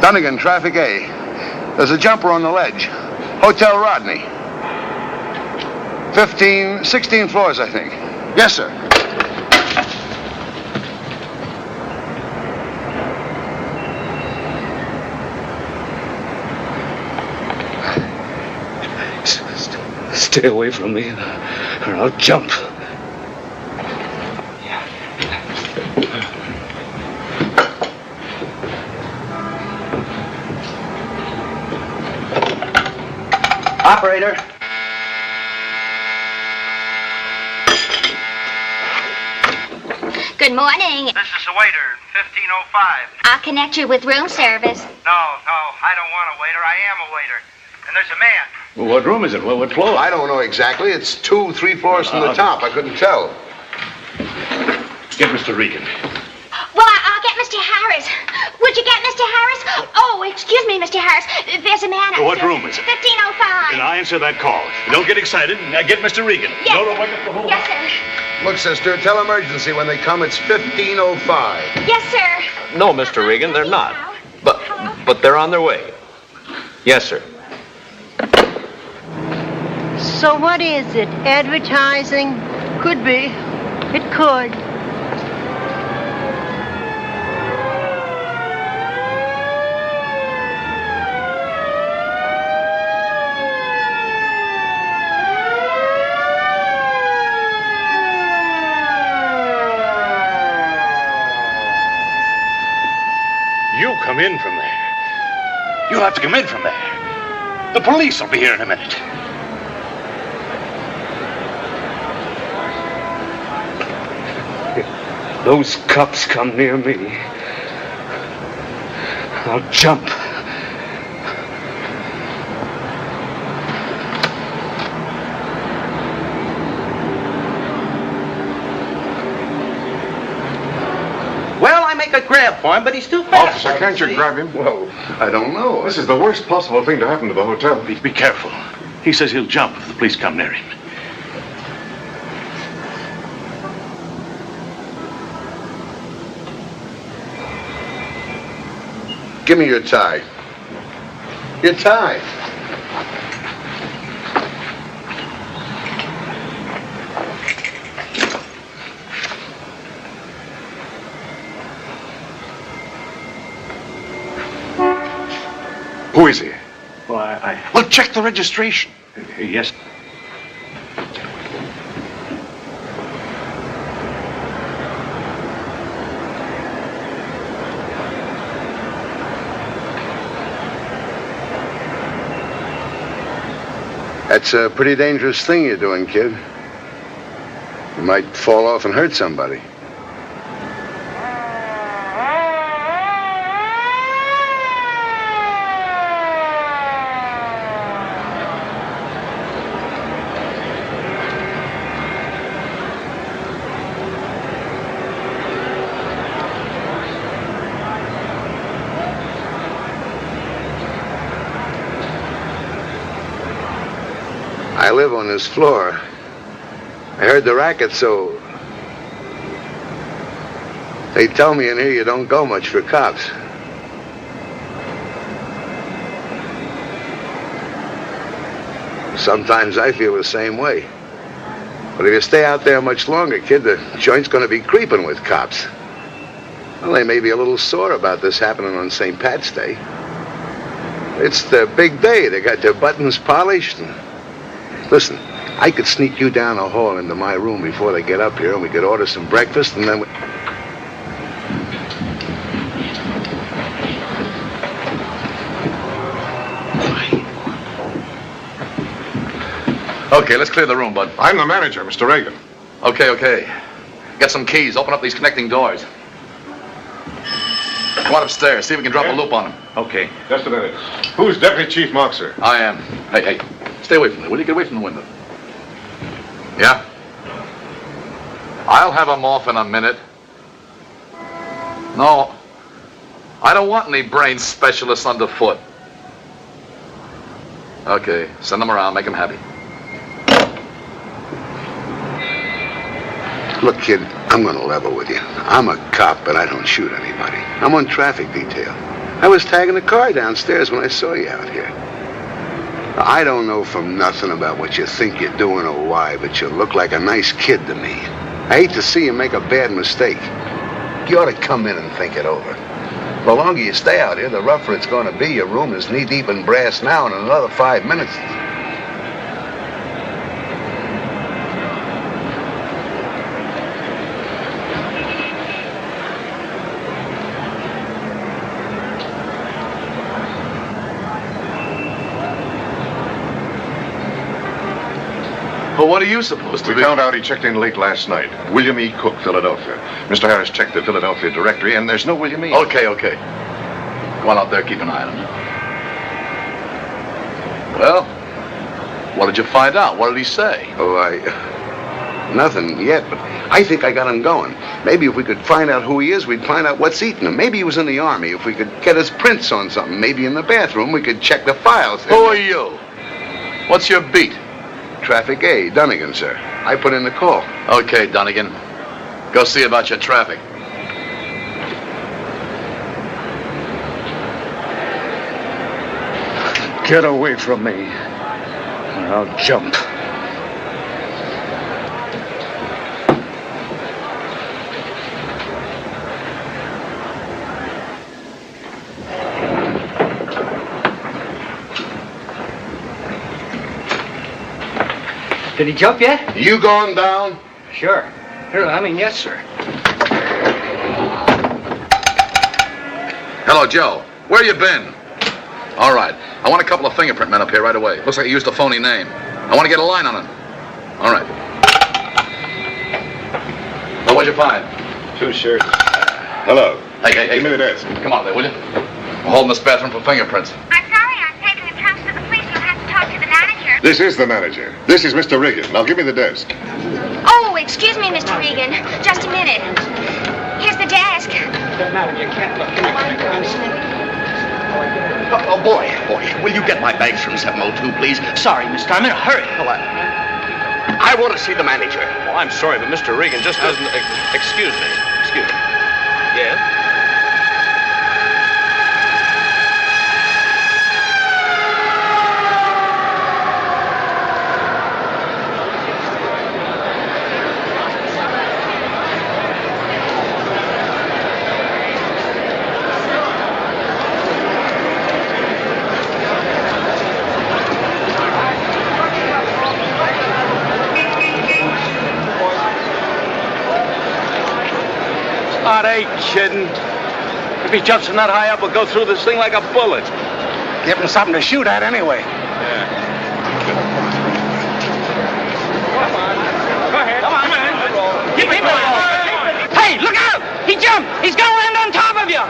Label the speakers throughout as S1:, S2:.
S1: Dunnigan, traffic A. There's a jumper on the ledge. Hotel Rodney. 16 floors, I think. Yes, sir.
S2: Stay away from me, or I'll jump.
S3: Operator.
S4: Good morning.
S5: This is the waiter, 1505.
S4: I'll connect you with room service.
S5: No, I don't want a waiter. I am a waiter. And there's a man.
S2: Well, what room is it? What floor?
S1: I don't know exactly. It's 2, 3 floors from the top. I couldn't tell.
S2: Get Mr. Regan.
S4: Well, I'll get Mr. Harris. Would you get Mr. Harris? Oh, excuse me, Mr. Harris. There's a man
S2: Well, what
S4: upstairs.
S2: room is it?
S4: 1505.
S2: Then I answer that call. Don't get excited. Now get Mr. Regan.
S4: Yes.
S2: No, wake up the whole...
S4: Yes, sir.
S1: Look, sister, tell emergency when they come. It's 1505.
S4: Yes, sir.
S6: No, Mr. Regan, they're not.
S4: Hello?
S6: But they're on their way. Yes, sir.
S7: So what is it? Advertising? Could be. It could.
S2: You come in from there. You'll have to come in from there. The police will be here in a minute. If those cops come near me, I'll jump.
S3: Well, I make a grab for him, but he's too fast.
S8: Officer, can't you grab him?
S1: Well, I don't know.
S8: This is the worst possible thing to happen to the hotel.
S2: Be careful. He says he'll jump if the police come near him.
S1: Give me your tie. Your tie.
S8: Who is he?
S2: Well,
S8: Well, check the registration.
S2: Yes.
S1: That's a pretty dangerous thing you're doing, kid. You might fall off and hurt somebody. I live on this floor. I heard the racket, so they tell me in here you don't go much for cops. Sometimes I feel the same way. But if you stay out there much longer, kid, the joint's going to be creeping with cops. Well, they may be a little sore about this happening on St. Pat's Day. It's the big day. They got their buttons polished. And... Listen, I could sneak you down the hall into my room before they get up here, and we could order some breakfast, and then we...
S9: Okay, let's clear the room, bud.
S8: I'm the manager, Mr. Reagan.
S9: Okay. Get some keys. Open up these connecting doors. Come on upstairs. See if we can drop a loop on him.
S2: Okay.
S8: Just a minute. Who's Deputy Chief Moxer?
S9: I am. Hey. Stay away from there. Will you get away from the window? Yeah? I'll have him off in a minute. No. I don't want any brain specialists underfoot. Okay. Send them around. Make them happy.
S1: Look, kid, I'm going to level with you. I'm a cop, but I don't shoot anybody. I'm on traffic detail. I was tagging the car downstairs when I saw you out here. Now, I don't know from nothing about what you think you're doing or why, but you look like a nice kid to me. I hate to see you make a bad mistake. You ought to come in and think it over. The longer you stay out here, the rougher it's going to be. Your room is knee-deep in brass now, and in another 5 minutes...
S9: Well, what are you supposed to
S8: We
S9: be?
S8: found out he checked in late last night. William E. Cook, Philadelphia. Mr. Harris checked the Philadelphia directory, and there's no William E.
S9: Okay. Go on out there, keep an eye on him. Well, what did you find out? What did he say?
S1: Oh, nothing yet, but I think I got him going. Maybe if we could find out who he is, we'd find out what's eating him. Maybe he was in the Army. If we could get his prints on something, maybe in the bathroom, we could check the files.
S9: Who are you? What's your beat?
S1: Traffic A, Dunnigan, sir. I put in the call.
S9: Okay, Dunnigan. Go see about your traffic.
S10: Get away from me, or I'll jump.
S3: Did he jump yet?
S1: You going down?
S3: Sure. Yes, sir.
S9: Hello, Joe. Where you been? All right. I want a couple of fingerprint men up here right away. Looks like you used a phony name. I want to get a line on him. All right. Well, what'd you find?
S8: 2 shirts. Hello.
S9: Hey.
S8: Give me the desk.
S9: Come on there, will you? We're holding this bathroom for fingerprints.
S4: I'm sorry, I'm taking the trunks to the police. You'll have to talk to the manager.
S8: This is the manager. This is Mr. Regan. Now give me the desk.
S4: Oh, excuse me, Mr. Regan. Just a minute. Here's the desk.
S3: Doesn't matter. You can't look.
S11: Oh, boy. Will you get my bags from 702, please?
S3: Sorry, mister. I'm in a hurry.
S11: I want to see the manager.
S6: Well, I'm sorry, but Mr. Regan just doesn't... Excuse me. Yes?
S3: Ain't kidding. If he jumps from that high up, we'll go through this thing like a bullet.
S10: Give him something to shoot at anyway.
S3: Go ahead. Come on, man. Keep it going. Hey, look out! He jumped! He's gonna land on top of you!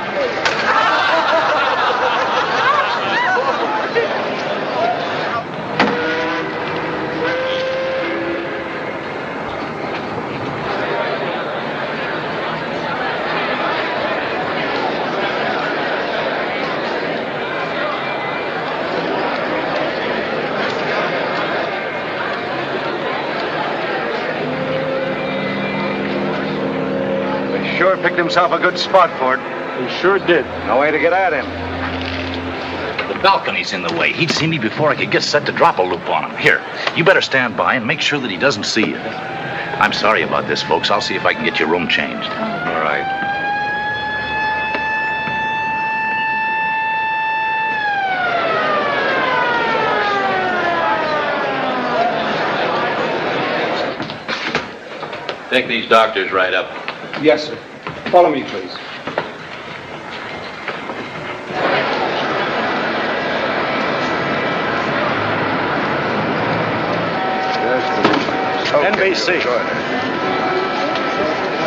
S10: Sure picked himself a good spot for it. He sure did. No way to get at him.
S2: The balcony's in the way. He'd see me before I could get set to drop a loop on him. Here, you better stand by and make sure that he doesn't see you. I'm sorry about this, folks. I'll see if I can get your room changed.
S6: All right. Take these doctors right up.
S10: Yes, sir. Follow me, please.
S1: NBC.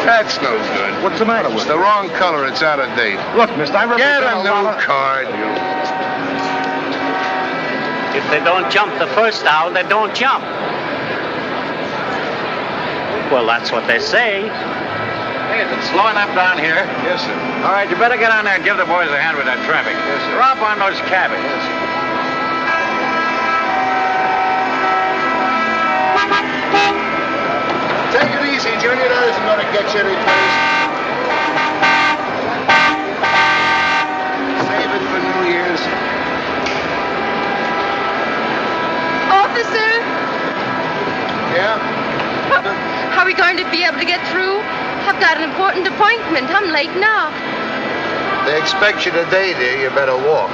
S1: That's no good.
S10: What's the matter with
S1: It's the wrong color. It's out of date.
S10: Look, mister, I
S1: Get
S10: represent
S1: a new card.
S3: If they don't jump the first hour, they don't jump. Well, that's what they say.
S6: Hey, is it slow enough down here?
S1: Yes, sir.
S6: All right, you better get on there and give the boys a hand with that traffic.
S1: Yes, sir.
S6: Drop on those cabins.
S1: Yes, sir. Take it easy, Junior. That isn't going to get you any place. Saving Yeah?
S7: Are we going to be able to get through? I've got an important appointment. I'm late now.
S1: They expect you today, dear. You better walk.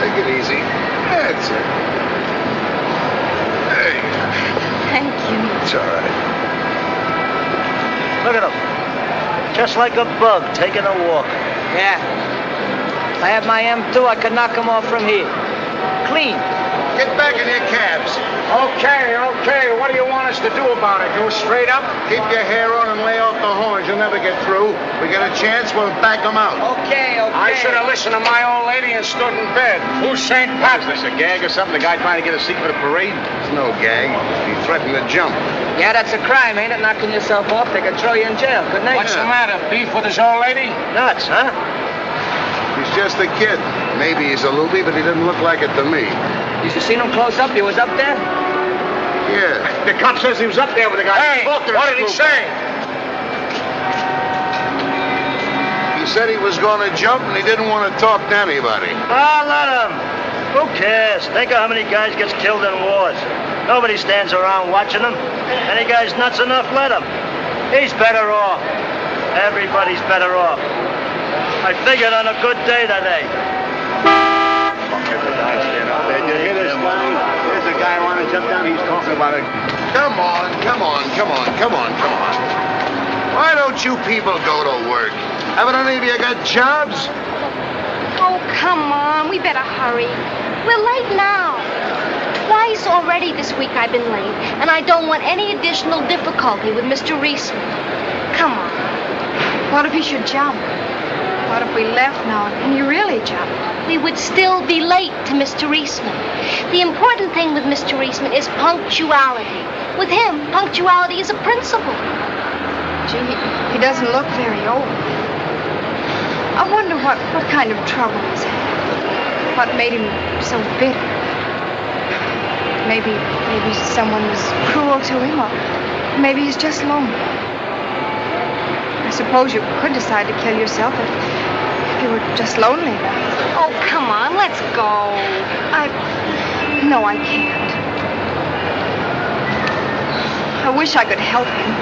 S1: Take it easy. That's it. There you go.
S7: Thank you.
S1: It's all right.
S10: Look at him. Just like a bug taking a walk.
S3: Yeah. If I had my M2, I could knock him off from here. Clean.
S1: Get back in your cabs.
S10: Okay. What do you want us to do about it? Go straight up?
S1: Keep your hair on and lay off the horns. You'll never get through. We get a chance, we'll back them out.
S3: Okay.
S10: I should have listened to my old lady and stood in bed. Who's St. Patrick?
S6: Is this a gag or something? The guy trying to get a seat for the parade?
S1: It's no gag. He threatened to jump.
S3: Yeah, that's a crime, ain't it? Knocking yourself off. They could throw you in jail, couldn't they?
S10: What's the matter? Beef with his old lady?
S3: Nuts, huh?
S1: He's just a kid. Maybe he's a loopy, but he didn't look like it to me.
S3: You seen him close up? He was up there?
S1: Yeah.
S10: The cop says he was up there with the guy.
S1: Hey,
S10: what did he say?
S1: He said he was going to jump and he didn't want to talk to anybody.
S10: Oh, let him. Who cares? Think of how many guys gets killed in wars. Nobody stands around watching them. Any guy's nuts enough, let him. He's better off. Everybody's better off. I figured on a good day today.
S1: Did you hear this guy? There's a guy wanting to jump down. He's talking about it. Come on. Why don't you people go to work? Haven't any of you got jobs?
S4: Oh, come on. We better hurry. We're late now. Twice already this week I've been late, and I don't want any additional difficulty with Mr. Reisman. Come on.
S7: What if he should jump? What if we left now and he really jumped?
S4: We would still be late to Mr. Reisman. The important thing with Mr. Reisman is punctuality. With him, punctuality is a principle.
S7: Gee, he doesn't look very old. I wonder what kind of trouble he's had. What made him so bitter. Maybe someone was cruel to him, or maybe he's just lonely. I suppose you could decide to kill yourself if you were just lonely.
S4: Oh, come on, let's go.
S7: No, I can't. I wish I could help him.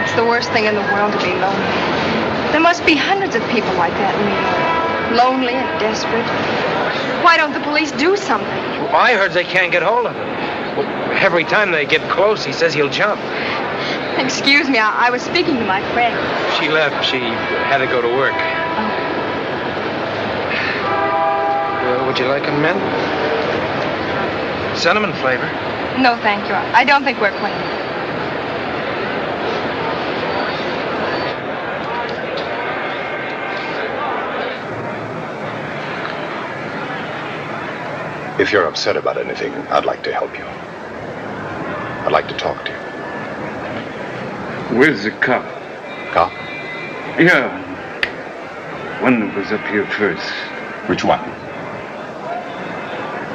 S7: It's the worst thing in the world to be lonely. There must be hundreds of people like that in New York. Lonely and desperate. Why don't the police do something?
S10: Well, I heard they can't get hold of him. Well, every time they get close, he says he'll jump.
S7: Excuse me, I was speaking to my friend.
S10: She left. She had to go to work. Well, would you like a mint? Cinnamon flavor.
S7: No, thank you. I don't think we're clean.
S12: If you're upset about anything, I'd like to help you. I'd like to talk to you.
S13: Where's the cop?
S12: Cop?
S13: Yeah. One that was up here first.
S12: Which one?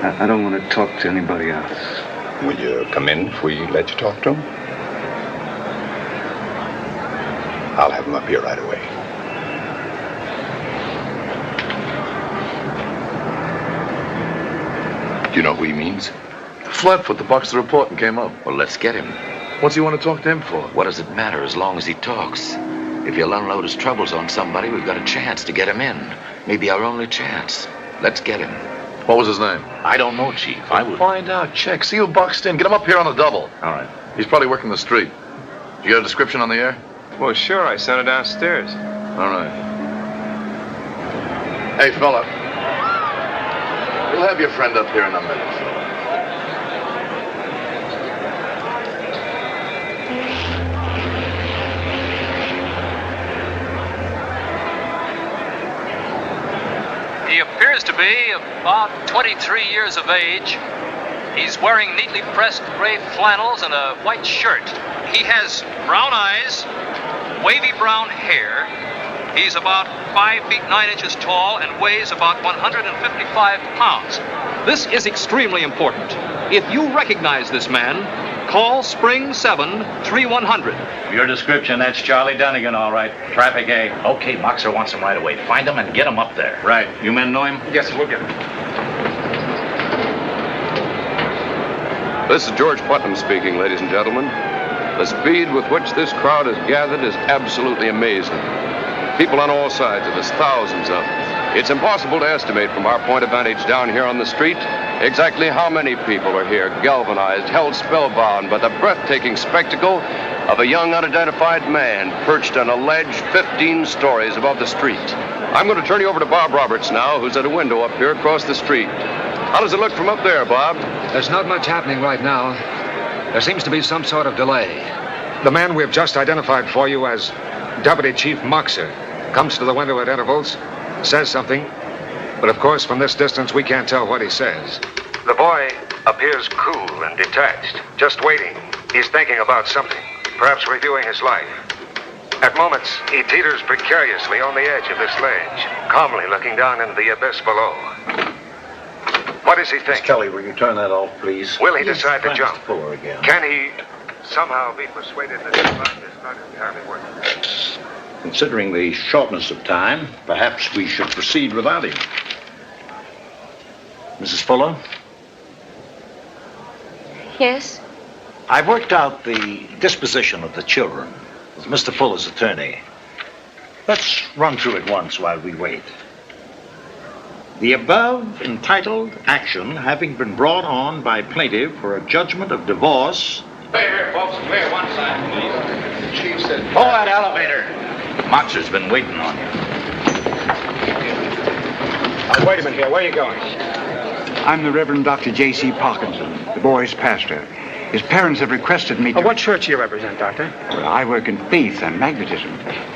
S13: I don't want to talk to anybody else.
S12: Will you come in if we let you talk to him? I'll have him up here right away.
S9: Do you know who he means?
S6: Flatfoot, the boxed the report and came up.
S9: Well, let's get him.
S6: What's he want to talk to him for?
S9: What does it matter as long as he talks? If he'll unload his troubles on somebody, we've got a chance to get him in. Maybe our only chance. Let's get him.
S6: What was his name?
S2: I don't know, Chief. I would...
S6: Find out. Check. See who boxed in. Get him up here on the double.
S2: All right.
S6: He's probably working the street. You got a description on the air?
S13: Well, sure. I sent it downstairs.
S6: All right. Hey, fella. We'll have your friend up here in a minute.
S14: He appears to be about 23 years of age. He's wearing neatly pressed gray flannels and a white shirt. He has brown eyes, wavy brown hair. He's about 5 feet 9 inches tall and weighs about 155 pounds.
S15: This is extremely important. If you recognize this man,
S14: Call Spring 7-3100.
S2: Your description, that's Charlie Dunnigan, all right. Traffic A. Okay, Moxer wants him right away. Find him and get him up there.
S6: Right. You men know him?
S15: Yes, we'll get him.
S16: This is George Putnam speaking, ladies and gentlemen. The speed with which this crowd has gathered is absolutely amazing. People on all sides of us, thousands of them. It's impossible to estimate from our point of vantage down here on the street exactly how many people are here, galvanized, held spellbound by the breathtaking spectacle of a young unidentified man perched on a ledge 15 stories above the street. I'm going to turn you over to Bob Roberts now, who's at a window up here across the street. How does it look from up there, Bob?
S15: There's not much happening right now. There seems to be some sort of delay. The man we've just identified for you as Deputy Chief Moxer comes to the window at intervals, says something, but of course from this distance we can't tell what he says.
S17: The boy appears cool and detached, just waiting. He's thinking about something, perhaps reviewing his life. At moments, he teeters precariously on the edge of this ledge, calmly looking down into the abyss below. What does he think?
S18: Kelly, will you turn that off, please?
S17: Will he decide to jump?
S18: Fuller again.
S17: Can he somehow be persuaded that his life is not entirely worth it?
S18: Considering the shortness of time, perhaps we should proceed without him. Mrs. Fuller?
S4: Yes?
S18: I've worked out the disposition of the children with Mr. Fuller's attorney. Let's run through it once while we wait. The above entitled action having been brought on by plaintiff for a judgment of divorce.
S6: Clear here, folks. Clear one side, please.
S18: The chief said...
S6: Pull that elevator.
S2: Moxer's been waiting on you.
S15: Wait a minute here. Where are you going?
S13: I'm the Reverend Dr. J.C. Parkinson, the boy's pastor. His parents have requested me to...
S15: What church do you represent, Doctor?
S13: Well, I work in faith and magnetism.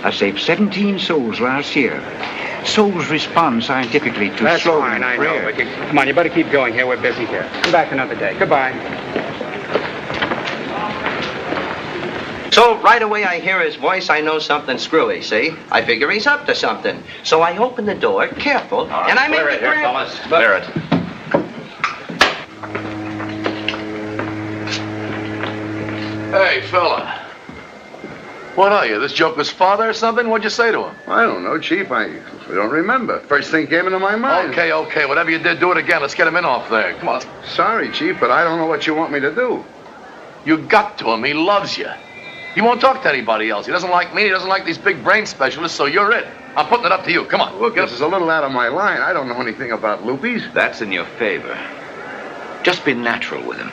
S13: I saved 17 souls last year. Souls respond scientifically to
S15: That's
S13: slogan
S15: fine,
S13: and
S15: I
S13: prayer.
S15: know. But come on, you better keep going here. We're busy here. Come back another day. Goodbye.
S19: So right away I hear his voice, I know something's screwy, see? I figure he's up to something. So I open the door, careful, and I make
S2: Clear
S19: the
S2: it here,
S19: grab...
S2: fellas. Clear it.
S9: Hey, fella. What are you, this joker's father or something? What'd you say to him?
S1: I don't know, Chief. I don't remember. First thing came into my mind.
S9: Okay. Whatever you did, do it again. Let's get him in off there. Come on.
S1: Sorry, Chief, but I don't know what you want me to do.
S9: You got to him. He loves you. He won't talk to anybody else. He doesn't like me. He doesn't like these big brain specialists, so you're it. I'm putting it up to you. Come on.
S1: Look, this is a little out of my line. I don't know anything about loopies.
S20: That's in your favor. Just be natural with him.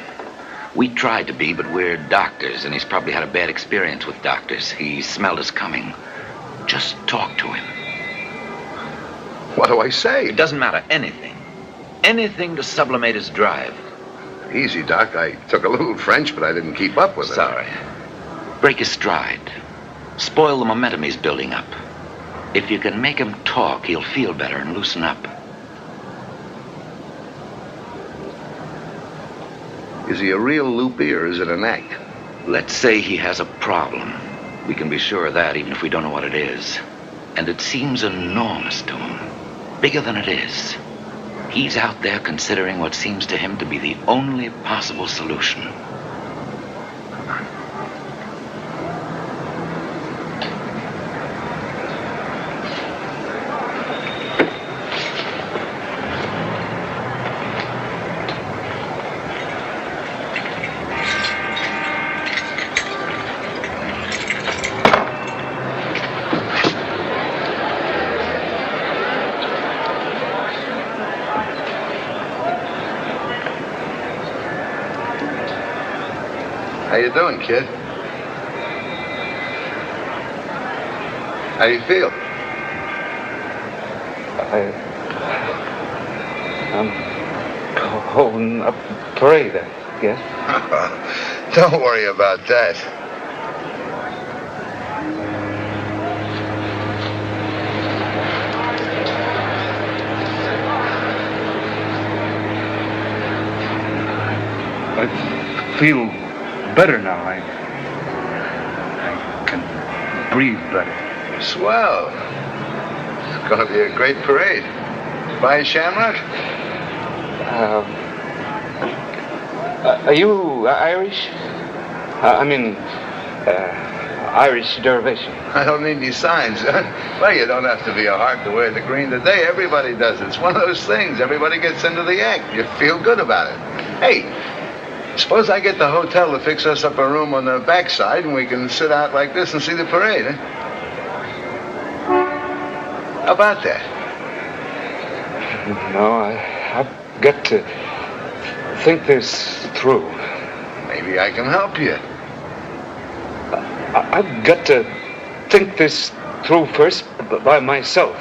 S20: We tried to be, but we're doctors, and he's probably had a bad experience with doctors. He smelled us coming. Just talk to him.
S1: What do I say?
S20: It doesn't matter. Anything. Anything to sublimate his drive.
S1: Easy, Doc. I took a little French, but I didn't keep up with it.
S20: Sorry. Break his stride. Spoil the momentum he's building up. If you can make him talk, he'll feel better and loosen up.
S1: Is he a real loopy or is it an act?
S20: Let's say he has a problem. We can be sure of that even if we don't know what it is. And it seems enormous to him. Bigger than it is. He's out there considering what seems to him to be the only possible solution.
S1: How you doing, kid? How do you feel?
S13: I'm holding up parade, I guess.
S1: Don't worry about that.
S13: I feel better now. I can breathe better.
S1: Swell. It's going to be a great parade. Buy Shamrock?
S13: Are you Irish? I mean, Irish derivation.
S1: I don't need any signs, huh? Well, you don't have to be a heart to wear the green today. Everybody does it. It's one of those things. Everybody gets into the act. You feel good about it. Hey, suppose I get the hotel to fix us up a room on the backside and we can sit out like this and see the parade, huh? How about that?
S13: No, I've got to think this through.
S1: Maybe I can help you.
S13: I've got to think this through first by myself.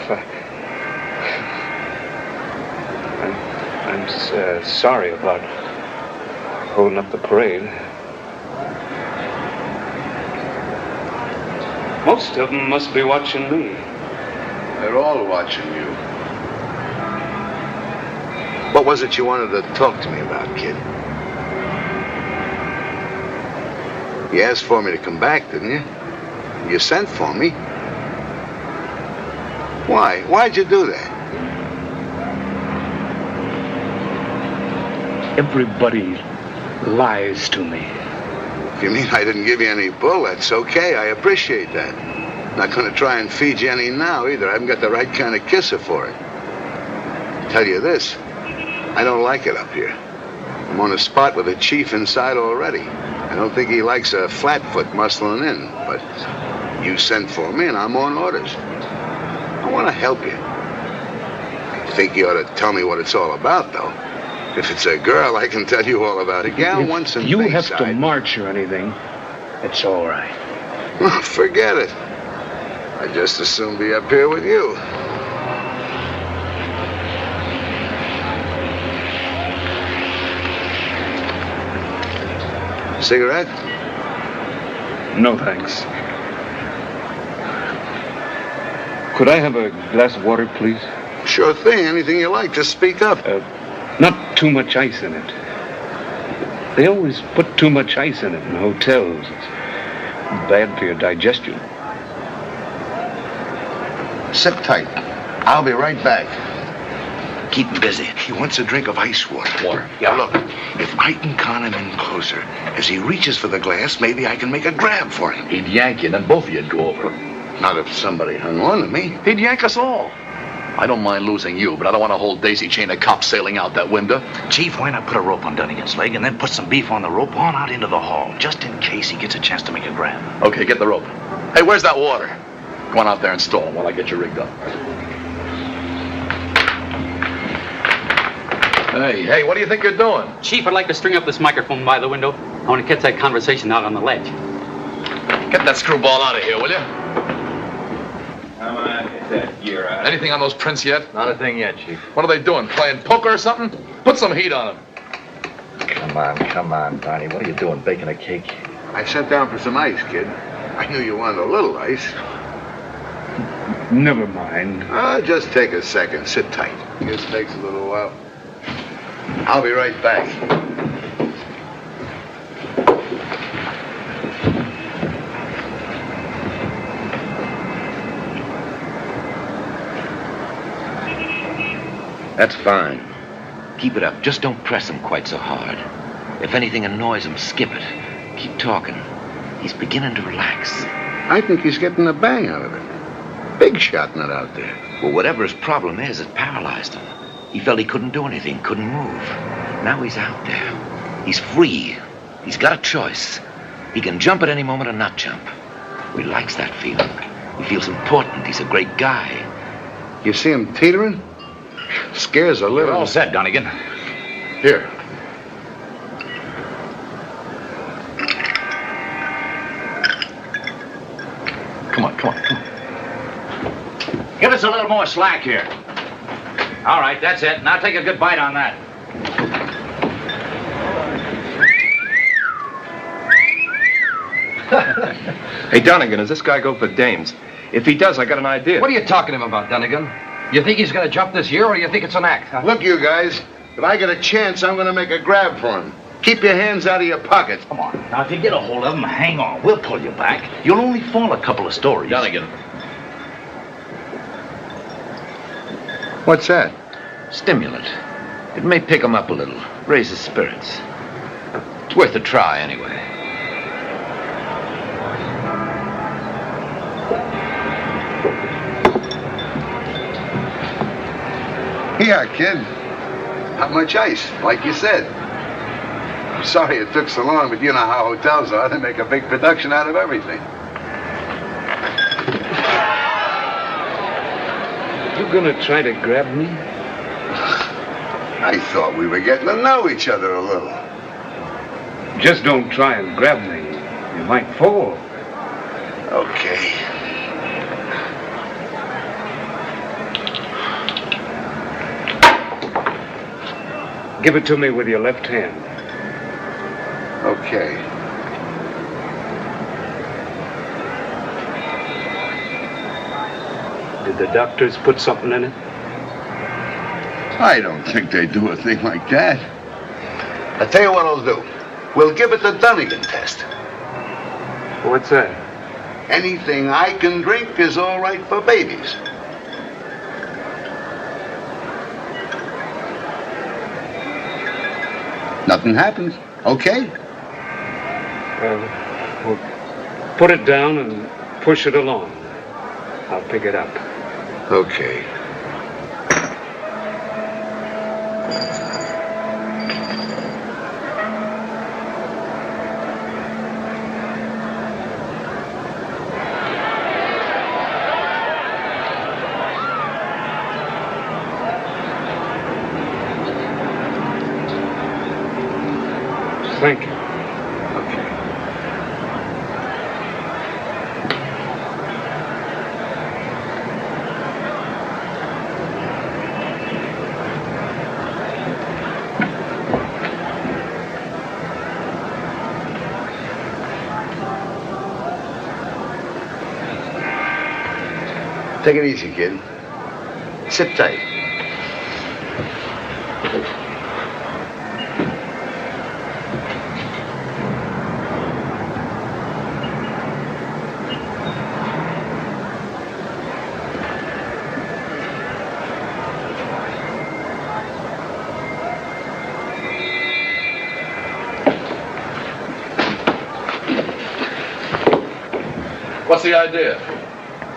S13: I'm sorry about holding up the parade. Most of them must be watching me.
S1: They're all watching you. What was it you wanted to talk to me about, kid? You asked for me to come back, didn't you? You sent for me. Why? Why'd you do that?
S13: Everybody lies to me.
S1: If you mean I didn't give you any bull, that's okay. I appreciate that. Not going to try and feed you any now, either. I haven't got the right kind of kisser for it. Tell you this, I don't like it up here. I'm on a spot with a chief inside already. I don't think he likes a flatfoot muscling in, but you sent for me and I'm on orders. I want to help you. I think you ought to tell me what it's all about, though. If it's a girl, I can tell you all about it. Gal once in
S13: you
S1: Bayside.
S13: have to march or anything, it's all right.
S1: Forget it. I'd just as soon be up here with you. Cigarette?
S13: No, thanks. Could I have a glass of water, please?
S1: Sure thing. Anything you like. Just speak up.
S13: Not too much ice in it. They always put too much ice in it in hotels. It's bad for your digestion.
S1: Sit tight. I'll be right back.
S12: Keep him busy. He wants a drink of ice water.
S20: Water?
S12: Yeah, look, if I can con him in closer, as he reaches for the glass, maybe I can make a grab for him.
S2: He'd yank you, then both of you'd go over.
S1: Not if somebody hung on to me.
S2: He'd yank us all. I don't mind losing you, but I don't want a whole daisy chain of cops sailing out that window.
S20: Chief, why not put a rope on Dunnigan's leg and then put some beef on the rope on out into the hall, just in case he gets a chance to make a grab?
S2: Okay, get the rope. Hey, where's that water? Go on out there and stall him while I get you rigged up. Hey, what do you think you're doing?
S21: Chief, I'd like to string up this microphone by the window. I want to catch that conversation out on the ledge.
S2: Get that screwball out of here, will you?
S6: Come on, get that gear out.
S2: Anything on those prints yet?
S6: Not a thing yet, Chief.
S2: What are they doing, playing poker or something? Put some heat on them.
S6: Come on, Donnie. What are you doing, baking a cake?
S1: I sent down for some ice, kid. I knew you wanted a little ice.
S13: Never mind.
S1: Just take a second. Sit tight. This takes a little while. I'll be right back.
S20: That's fine. Keep it up. Just don't press him quite so hard. If anything annoys him, skip it. Keep talking. He's beginning to relax.
S1: I think he's getting a bang out of it. Big shot not out there.
S20: Well, whatever his problem is, it paralyzed him. He felt he couldn't do anything, couldn't move. Now he's out there. He's free. He's got a choice. He can jump at any moment or not jump. He likes that feeling. He feels important. He's a great guy.
S1: You see him teetering? Scares a little.
S2: You're all set, Donegan. Here. Come on.
S20: Give us a little more slack here. All right, that's it. Now take a good bite on that.
S6: Hey, Donegan, does this guy go for dames? If he does, I got an idea.
S15: What are you talking to him about, Dunnigan? You think he's going to jump this year, or you think it's an act? Huh?
S1: Look, you guys, if I get a chance, I'm going to make a grab for him. Keep your hands out of your pockets.
S20: Come on. Now, if you get a hold of him, hang on. We'll pull you back. You'll only fall a couple of stories.
S2: Donegan.
S1: What's that?
S20: Stimulant. It may pick him up a little, raise his spirits. It's worth a try, anyway.
S1: Yeah, kid. Not much ice, like you said. I'm sorry it took so long, but you know how hotels are. They make a big production out of everything.
S13: You gonna try to grab me?
S1: I thought we were getting to know each other a little.
S13: Just don't try and grab me. You might fall.
S1: Okay.
S13: Give it to me with your left hand.
S1: Okay.
S13: Did the doctors put something in it?
S1: I don't think they do a thing like that. I'll tell you what I'll do. We'll give it the Dunnigan test.
S13: What's that?
S1: Anything I can drink is all right for babies. Nothing happens. Okay?
S13: Well, put it down and push it along. I'll pick it up.
S1: Okay.
S13: Thank you.
S1: Take it easy, kid. Sit tight.
S9: What's the idea?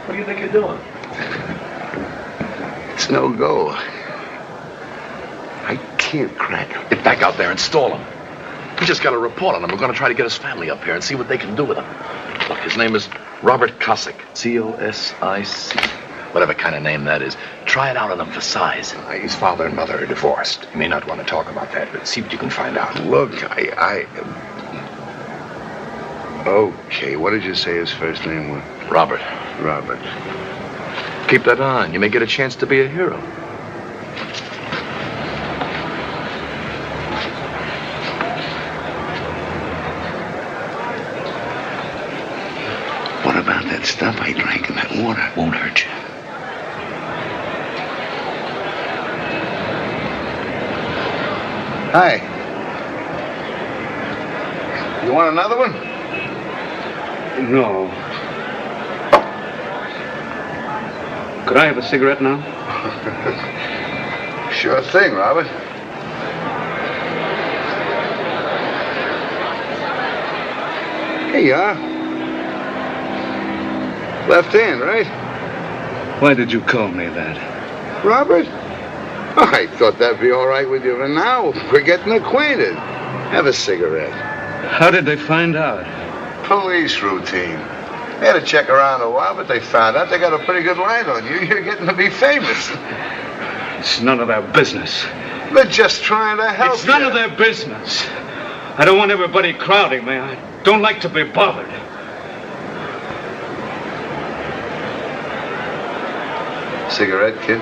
S6: What do you think you're doing?
S1: It's no go. I can't crack him.
S2: Get back out there and stall him. We just got a report on him. We're going to try to get his family up here and see what they can do with him. Look, his name is Robert Cosick. C-O-S-I-C. Whatever kind of name that is. Try it out on him for size.
S12: His father and mother are divorced. You may not want to talk about that, but see what you can find out.
S1: Look, Okay, what did you say his first name was?
S2: Robert.
S1: Robert.
S6: Keep that on. You may get a chance to be a hero.
S1: What about that stuff I drank in that water?
S20: Won't hurt you.
S1: Hi. You want another one?
S13: No. Could I have a cigarette now?
S1: Sure thing, Robert. Here you are. Left hand, right?
S13: Why did you call me that?
S1: Robert? Oh, I thought that'd be all right with you. And now we're getting acquainted. Have a cigarette.
S13: How did they find out?
S1: Police routine. They had to check around a while, but they found out they got a pretty good line on you. You're getting to be famous.
S13: It's none of their business.
S1: They're just trying to help
S13: It's none of their business. I don't want everybody crowding me. I don't like to be bothered.
S1: Cigarette, kid?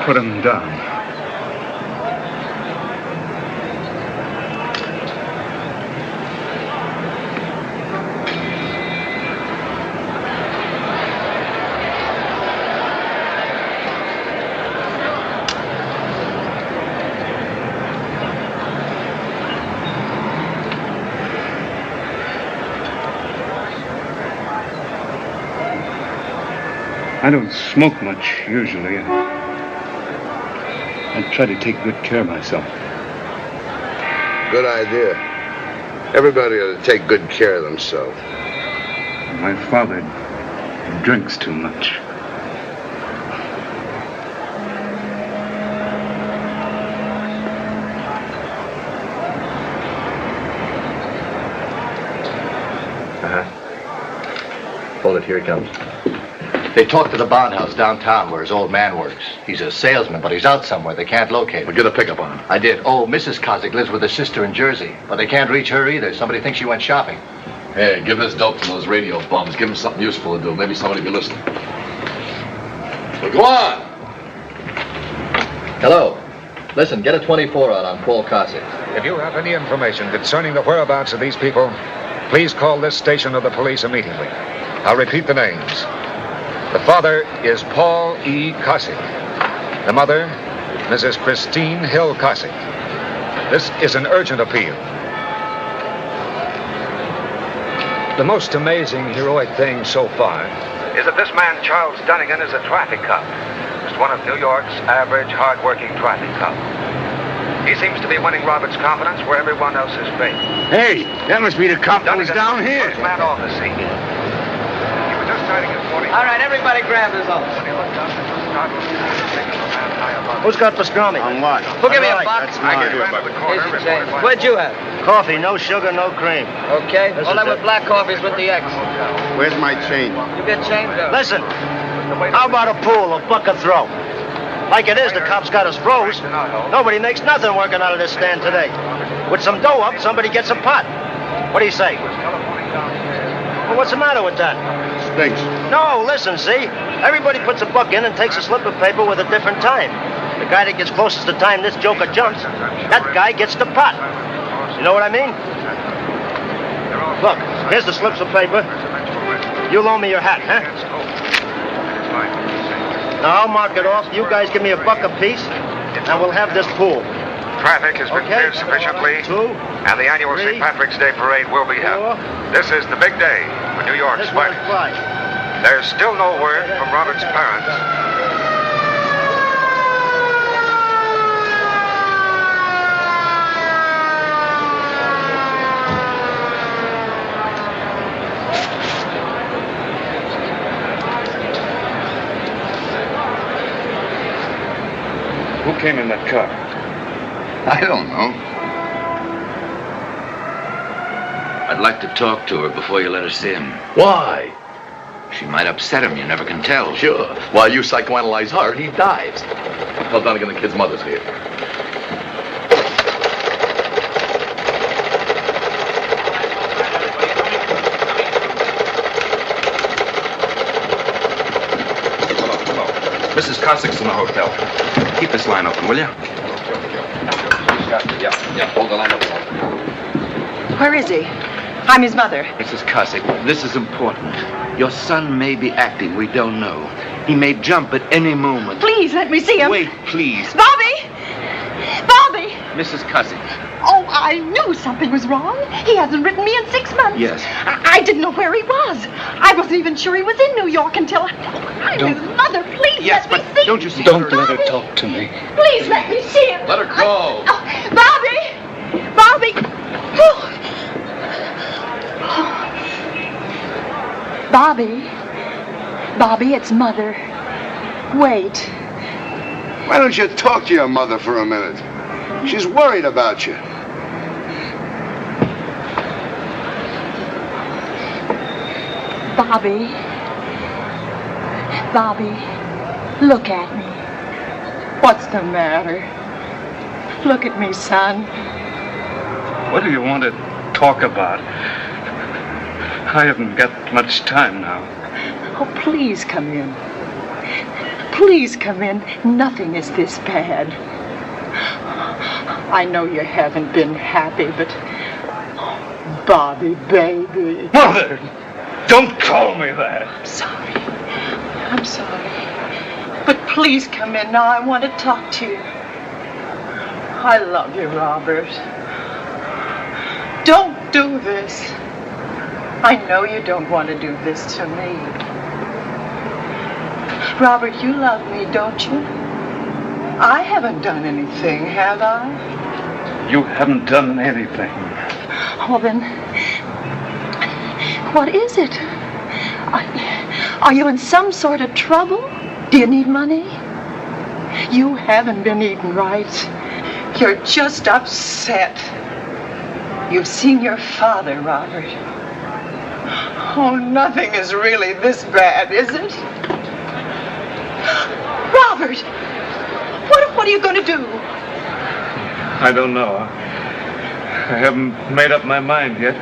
S13: Put him down. I don't smoke much, usually. I try to take good care of myself.
S1: Good idea. Everybody ought to take good care of themselves.
S13: My father drinks too much.
S2: Hold it, here he comes. They talked to the bond house downtown where his old man works. He's a salesman, but he's out somewhere. They can't locate him.
S9: Well, get a pickup on him.
S2: I did. Oh, Mrs. Kozik lives with her sister in Jersey, but they can't reach her either. Somebody thinks she went shopping.
S9: Hey, give this dope to those radio bums. Give them something useful to do. Maybe somebody will be listening. Well, go on.
S2: Hello. Listen, get a 24 out on Paul Kozik.
S15: If you have any information concerning the whereabouts of these people, please call this station or the police immediately. I'll repeat the names. The father is Paul E. Kozik. The mother, Mrs. Christine Hill Kozik. This is an urgent appeal. The most amazing, heroic thing so far
S17: is that this man, Charles Dunnigan, is a traffic cop. Just one of New York's average, hard-working traffic cops. He seems to be winning Robert's confidence where everyone else is fake.
S1: Hey, that must be the cop that was down here.
S17: First man off the scene. He was just starting his 40.
S19: All right, everybody grab his own.
S10: Who's got pastrami?
S1: On what?
S19: Who give me a box?
S10: I give you
S17: by the corner.
S19: Here's your change. What'd you have?
S10: Coffee, no sugar, no cream.
S19: Okay. All that with black coffees with the X.
S1: Where's my change?
S19: You get change though.
S10: Listen, how about a pool, a buck a throw? Like it is, the cops got us froze. Nobody makes nothing working out of this stand today. With some dough up, somebody gets a pot. What do you say? Well, what's the matter with that?
S1: Stinks.
S10: No, listen, see? Everybody puts a buck in and takes a slip of paper with a different time. The guy that gets closest to time this joker jumps, that guy gets the pot. You know what I mean? Look, here's the slips of paper. You loan me your hat, huh? Now I'll mark it off. You guys give me a buck apiece, and we'll have this pool.
S17: Traffic has been cleared sufficiently, and the annual St. Patrick's Day parade will be held. This is the big day for New York's finest. There's still no word from Robert's parents.
S13: Who came in that car?
S1: I don't know.
S20: I'd like to talk to her before you let us in.
S2: Why?
S20: She might upset him. You never can tell.
S2: Sure. While you psychoanalyze her, he dives. Tell Dunnigan the kid's mother's here.
S11: Mrs. Kosik's in the hotel. Keep this line open, will you?
S9: Yeah, hold the line open.
S7: Where is he? I'm his mother.
S20: Mrs. Kozik, this is important. Your son may be acting. We don't know. He may jump at any moment.
S7: Please, let me see him.
S20: Wait, please.
S7: Bobby! Bobby!
S20: Mrs. Kozik.
S7: Oh, I knew something was wrong. He hasn't written me in 6 months.
S20: Yes.
S7: I didn't know where he was. I wasn't even sure he was in New York until I'm his mother. Please
S20: Yes,
S7: let
S20: but
S7: me see
S20: don't you see?
S13: Don't let her talk to me.
S7: Please let me see him.
S9: Let her go.
S7: Bobby! Bobby! Oh. Bobby? Bobby, it's Mother. Wait.
S1: Why don't you talk to your mother for a minute? She's worried about you.
S7: Bobby. Bobby, look at me. What's the matter? Look at me, son.
S13: What do you want to talk about? I haven't got much time now.
S7: Oh, please come in. Please come in. Nothing is this bad. I know you haven't been happy, but... Bobby, baby.
S13: Mother! Don't call me that.
S7: I'm sorry. I'm sorry. But please come in now. I want to talk to you. I love you, Robert. Don't do this. I know you don't want to do this to me.
S5: Robert, you love me, don't you? I haven't done anything, have I?
S13: You haven't done anything.
S5: Well, then, what is it? Are you in some sort of trouble? Do you need money? You haven't been eating right. You're just upset. You've seen your father, Robert. Oh, nothing is really this bad, is it? Robert! What are you going to do?
S13: I don't know. I haven't made up my mind yet.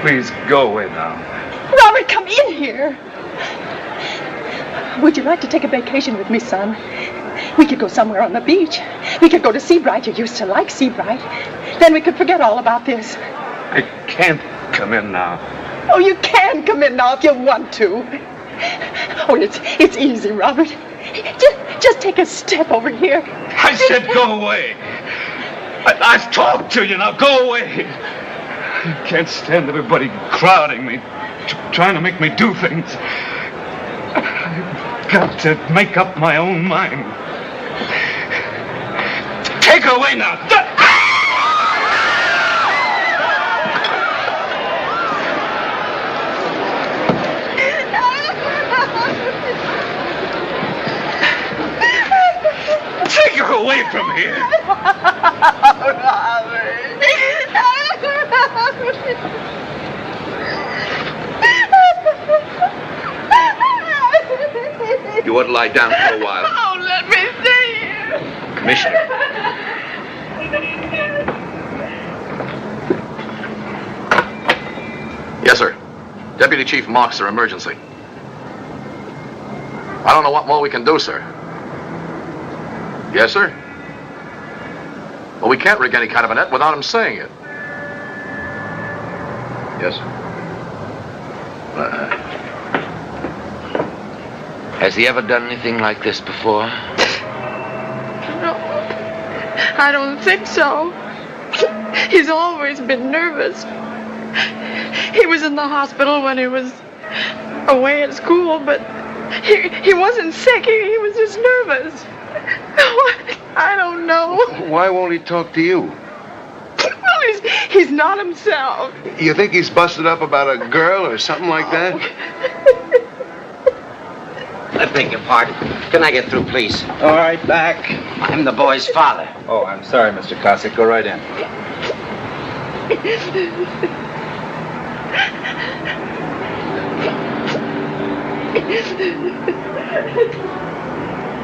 S13: Please go away now.
S5: Robert, come in here. Would you like to take a vacation with me, son? We could go somewhere on the beach. We could go to Seabright. You used to like Seabright. Then we could forget all about this.
S13: I can't come in now.
S5: Oh, you can come in now if you want to. Oh, it's easy, Robert. Just take a step over here.
S13: I said go away. I've talked to you, now go away. I can't stand everybody crowding me, trying to make me do things. I've got to make up my own mind. Take her away now. Take her away from here.
S9: You ought to lie down for a while.
S5: Oh, let me see.
S9: Commissioner. Yes, sir. Deputy Chief Moxer, emergency. I don't know what more we can do, sir. Yes, sir? Well, we can't rig any kind of a net without him saying it. Yes, sir.
S20: Has he ever done anything like this before?
S7: No, I don't think so. He's always been nervous. He was in the hospital when he was away at school, but he wasn't sick. He was just nervous. I don't know.
S1: Why won't he talk to you?
S7: Well, he's not himself.
S1: You think he's busted up about a girl or something like that?
S22: I beg your pardon. Can I get through, please?
S11: All right, back.
S22: I'm the boy's father.
S11: Oh, I'm sorry, Mr. Cossack. Go right in.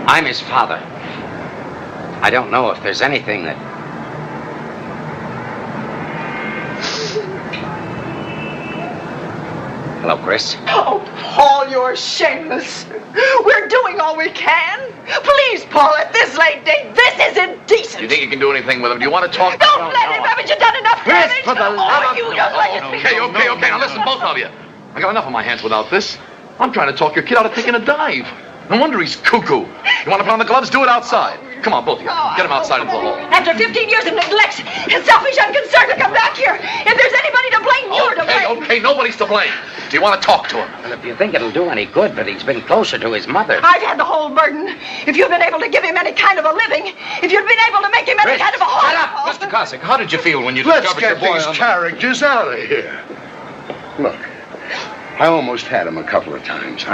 S22: I'm his father. I don't know if there's anything that... Hello, Chris.
S5: Oh, Paul, you're shameless. We're doing all we can. Please, Paul, at this late date, this is indecent.
S9: You think you can do anything with him? Do you want to talk?
S5: Don't let him. Haven't you done enough
S9: Chris,
S5: damage?
S9: for the love of...
S5: you don't let him.
S9: Okay. Now listen, both of you. I got enough on my hands without this. I'm trying to talk your kid out of taking a dive. No wonder he's cuckoo. You want to put on the gloves? Do it outside. Come on, both of you. Get him outside into the hall.
S5: After 15 years of neglect and selfish unconcern to come back here, if there's anybody to blame, you're to blame.
S9: Okay, nobody's to blame. Do you want to talk to him?
S22: Well, if you think it'll do any good, but he's been closer to his mother.
S5: I've had the whole burden. If you've been able to give him any kind of a living, if you've been able to make him any kind of a home.
S11: Shut up! Mr. Cossack, how did you feel when you
S1: Let's
S11: discovered your
S1: get
S11: boy
S1: these
S11: on
S1: characters out of here. Look, I almost had him a couple of times.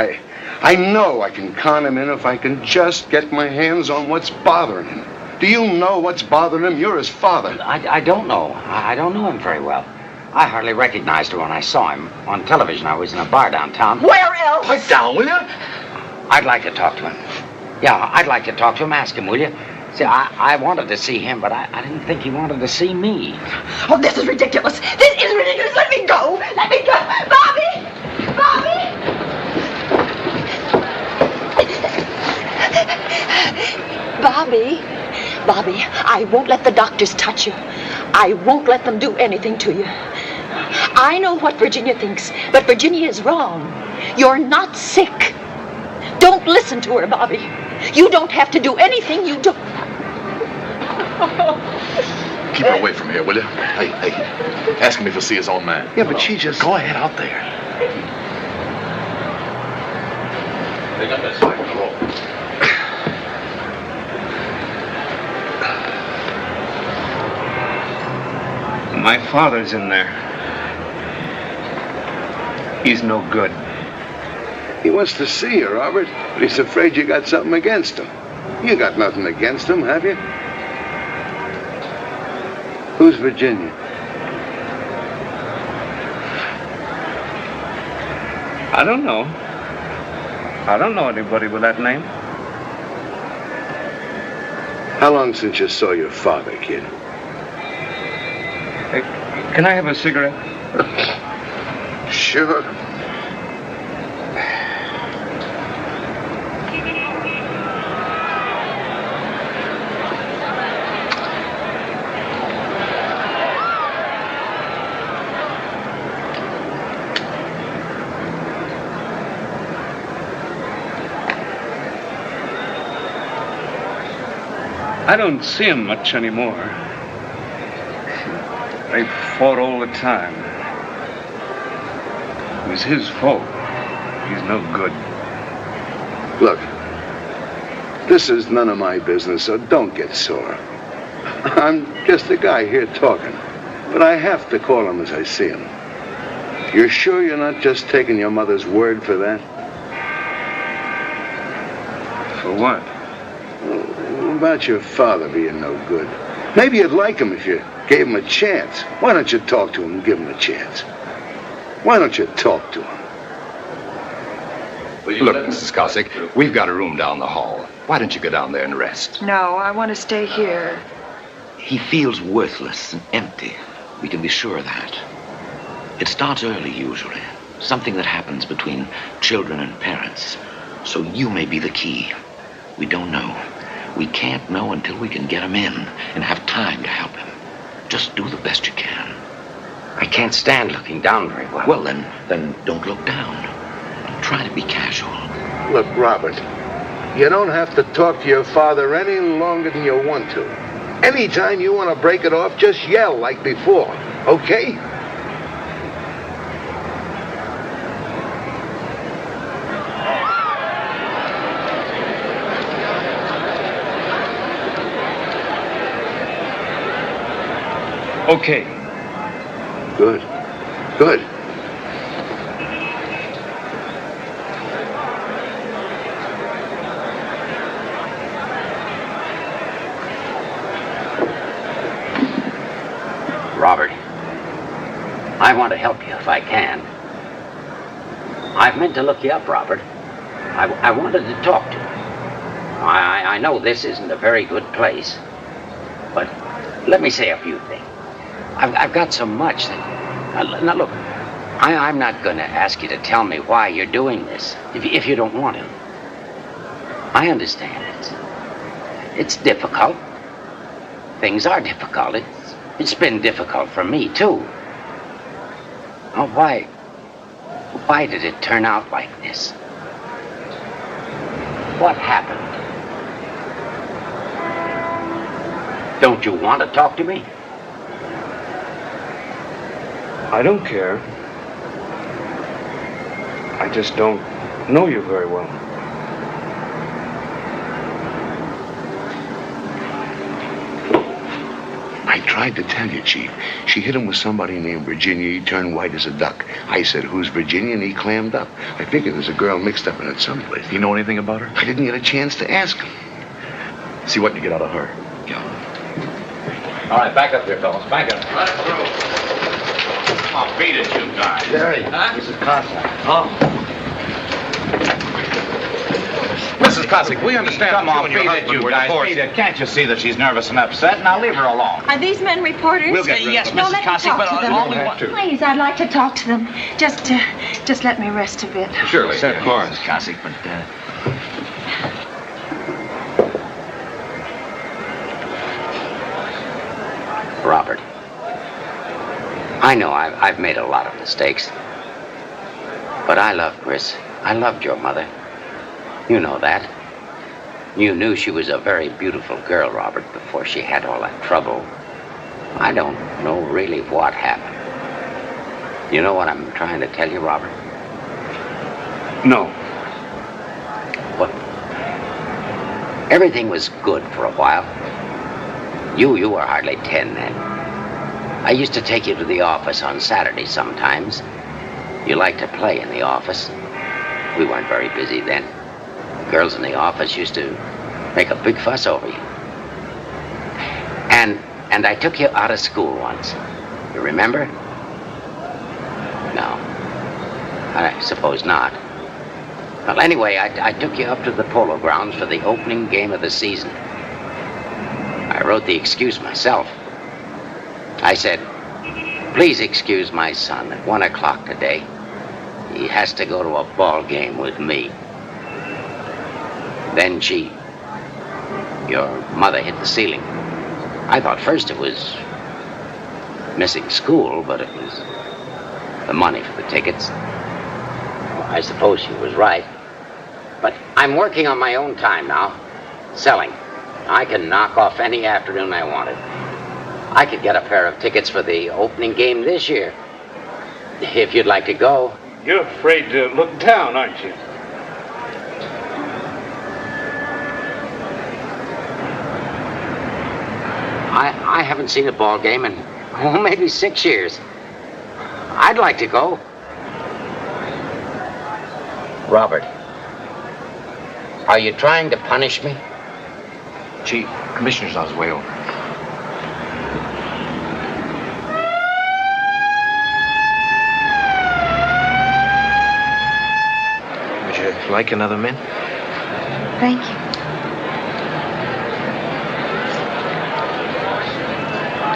S1: I know I can con him in if I can just get my hands on what's bothering him. Do you know what's bothering him? You're his father.
S22: I don't know. I don't know him very well. I hardly recognized her when I saw him on television. I was in a bar downtown.
S5: Where else?
S9: Pipe down, will you?
S22: I'd like to talk to him. Yeah, I'd like to talk to him. Ask him, will you? See, I wanted to see him, but I didn't think he wanted to see me.
S5: Oh, this is ridiculous. This is ridiculous. Let me go. Let me go. Bobby! Bobby! Bobby, I won't let the doctors touch you. I won't let them do anything to you. I know what Virginia thinks, but Virginia is wrong. You're not sick. Don't listen to her, Bobby. You don't have to do anything you don't.
S9: Keep her away from here, will you? Hey, ask him if he'll see his own man.
S1: Yeah, but she just...
S9: Go ahead out there.
S2: They got that side of the rope.
S13: My father's in there. He's no good.
S1: He wants to see you, Robert, but he's afraid you got something against him. You got nothing against him, have you? Who's Virginia?
S13: I don't know. I don't know anybody with that name.
S1: How long since you saw your father, kid?
S13: Hey, can I have a cigarette?
S1: Sure.
S13: I don't see him much anymore. They fought all the time. It was his fault. He's no good.
S1: Look, this is none of my business, so don't get sore. I'm just a guy here talking, but I have to call him as I see him. You're sure you're not just taking your mother's word for that?
S13: For what?
S1: About your father being no good. Maybe you'd like him if you gave him a chance. Why don't you talk to him and give him a chance? Why don't you talk to him?
S12: Look, Mrs. Cossack, we've got a room down the hall. Why don't you go down there and rest?
S5: No, I want to stay here.
S20: He feels worthless and empty. We can be sure of that. It starts early, usually. Something that happens between children and parents. So you may be the key. We don't know. We can't know until we can get him in and have time to help him. Just do the best you can.
S22: I can't stand looking down very well.
S20: Well, then don't look down. Try to be casual.
S1: Look, Robert, you don't have to talk to your father any longer than you want to. Anytime you want to break it off, just yell like before, okay?
S13: Okay.
S1: Good. Good.
S22: Robert, I want to help you if I can. I've meant to look you up, Robert. I wanted to talk to you. I know this isn't a very good place, but let me say a few things. I've got so much that... Now, look, I'm not going to ask you to tell me why you're doing this, if you don't want to. I understand it's difficult. Things are difficult. It's been difficult for me, too. Oh, why did it turn out like this? What happened? Don't you want to talk to me?
S13: I don't care. I just don't know you very well.
S1: I tried to tell you, Chief. She hit him with somebody named Virginia. He turned white as a duck. I said, "Who's Virginia?" And he clammed up. I figured there's a girl mixed up in it someplace.
S2: Do you know anything about her?
S1: I didn't get a chance to ask him.
S2: See what you get out of her.
S22: Yeah. All right, back up here, fellas. Back up.
S11: Right through. I'll beat it, you guys.
S1: Jerry,
S11: huh?
S1: Mrs. Cossack.
S11: Oh.
S3: Mrs. Cossack, we understand
S11: Come on,
S3: that
S11: beat it, you guys. Beat it. Can't you see that she's nervous and upset? Now leave her alone.
S5: Are these men reporters?
S11: We'll get rid
S5: yes,
S11: of them,
S5: no,
S11: Mrs.
S5: let me
S11: Cossack,
S5: talk
S11: but
S5: to them.
S11: only one.
S5: Please, I'd like to talk to them. Just let me rest a bit.
S3: Surely.
S11: Of course, Mrs. Cossack, but
S22: Robert, I know I've made a lot of mistakes, but I love Chris. I loved your mother. You know that. You knew she was a very beautiful girl, Robert, before she had all that trouble. I don't know really what happened. You know what I'm trying to tell you, Robert?
S13: No.
S22: Everything was good for a while. You were hardly 10 then. I used to take you to the office on Saturdays sometimes. You liked to play in the office. We weren't very busy then. The girls in the office used to make a big fuss over you. And I took you out of school once. You remember? No. I suppose not. Well, anyway, I took you up to the polo grounds for the opening game of the season. I wrote the excuse myself. I said, please excuse my son at 1 o'clock today. He has to go to a ball game with me. Then your mother hit the ceiling. I thought first it was missing school, but it was the money for the tickets. Well, I suppose she was right. But I'm working on my own time now, selling. I can knock off any afternoon I wanted. I could get a pair of tickets for the opening game this year. If you'd like to go.
S13: You're afraid to look down, aren't you?
S22: I haven't seen a ball game in, maybe 6 years. I'd like to go. Robert, are you trying to punish me?
S15: Chief, Commissioner's on his way over.
S8: Would you like another mint?
S4: Thank you.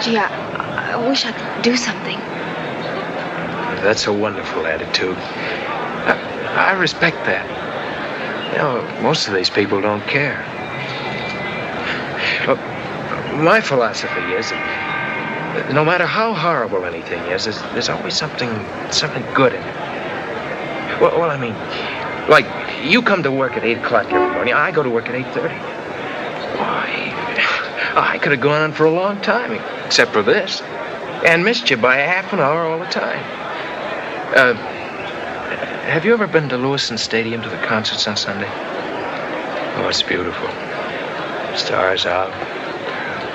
S4: Gee, I wish I could do something.
S8: That's a wonderful attitude. I respect that. You know, most of these people don't care. Look, my philosophy is that no matter how horrible anything is, there's always something good in it. Well, I mean, like, you come to work at 8 o'clock every morning. I go to work at 8:30. Why, I could have gone on for a long time, except for this, and missed you by a half an hour all the time. Have you ever been to Lewiston Stadium to the concerts on Sunday? Oh, it's beautiful. Stars out,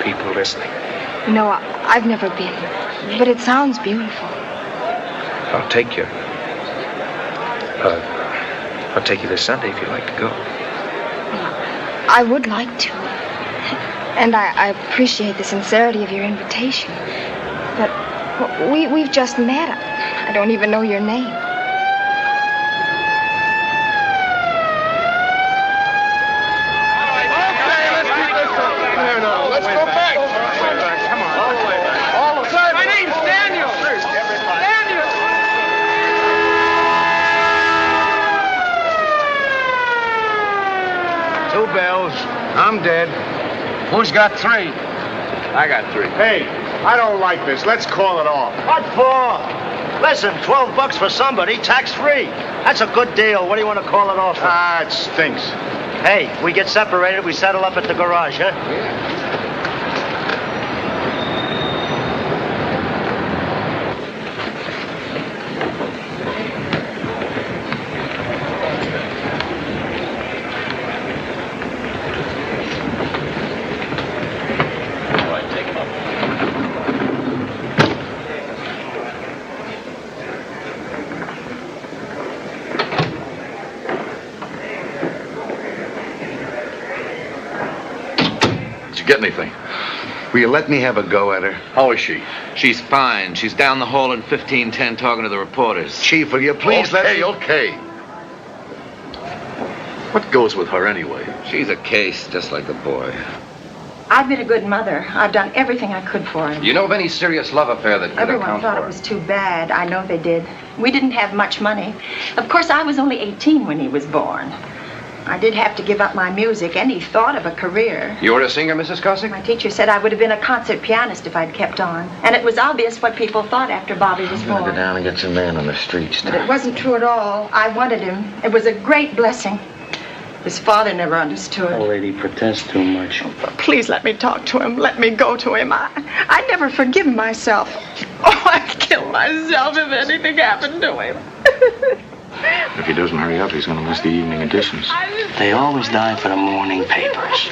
S8: people listening.
S4: No, I've never been, but it sounds beautiful.
S8: I'll take you. I'll take you this Sunday if you'd like to go.
S4: I would like to. And I appreciate the sincerity of your invitation. But we've just met. I don't even know your name.
S3: Let's go back. Come on. All the way back. All the way. My name's Daniel. Daniel.
S10: Two bells. I'm dead. Who's got 3?
S3: I got 3.
S10: Hey, I don't like this. Let's call it off. What for? Listen, $12 for somebody, tax-free. That's a good deal. What do you want to call it off for? Ah, it stinks. Hey, we get separated, we settle up at the garage, huh? Yeah.
S2: Get anything?
S1: Will you let me have a go at her?
S2: How is she?
S20: She's fine. She's down the hall in 1510 talking to the reporters.
S1: Chief, will you please let me...
S2: Okay. What goes with her anyway?
S20: She's a case, just like the boy.
S5: I've been a good mother. I've done everything I could for him.
S15: Do you know of any serious love affair that could
S5: Everyone
S15: account
S5: thought
S15: for
S5: it was too bad. I know they did. We didn't have much money. Of course, I was only 18 when he was born. I did have to give up my music, and he thought of a career.
S15: You were a singer, Mrs. Cossack?
S5: My teacher said I would have been a concert pianist if I'd kept on. And it was obvious what people thought after Bobby was born.
S20: Go down and get some man on the streets.
S5: But it wasn't true at all. I wanted him. It was a great blessing. His father never understood.
S18: Old lady protests too much.
S5: Please let me talk to him. Let me go to him. I never forgive myself. Oh, I'd kill myself if anything happened to him.
S12: If he doesn't hurry up, he's going to miss the evening editions.
S19: They always die for the morning papers.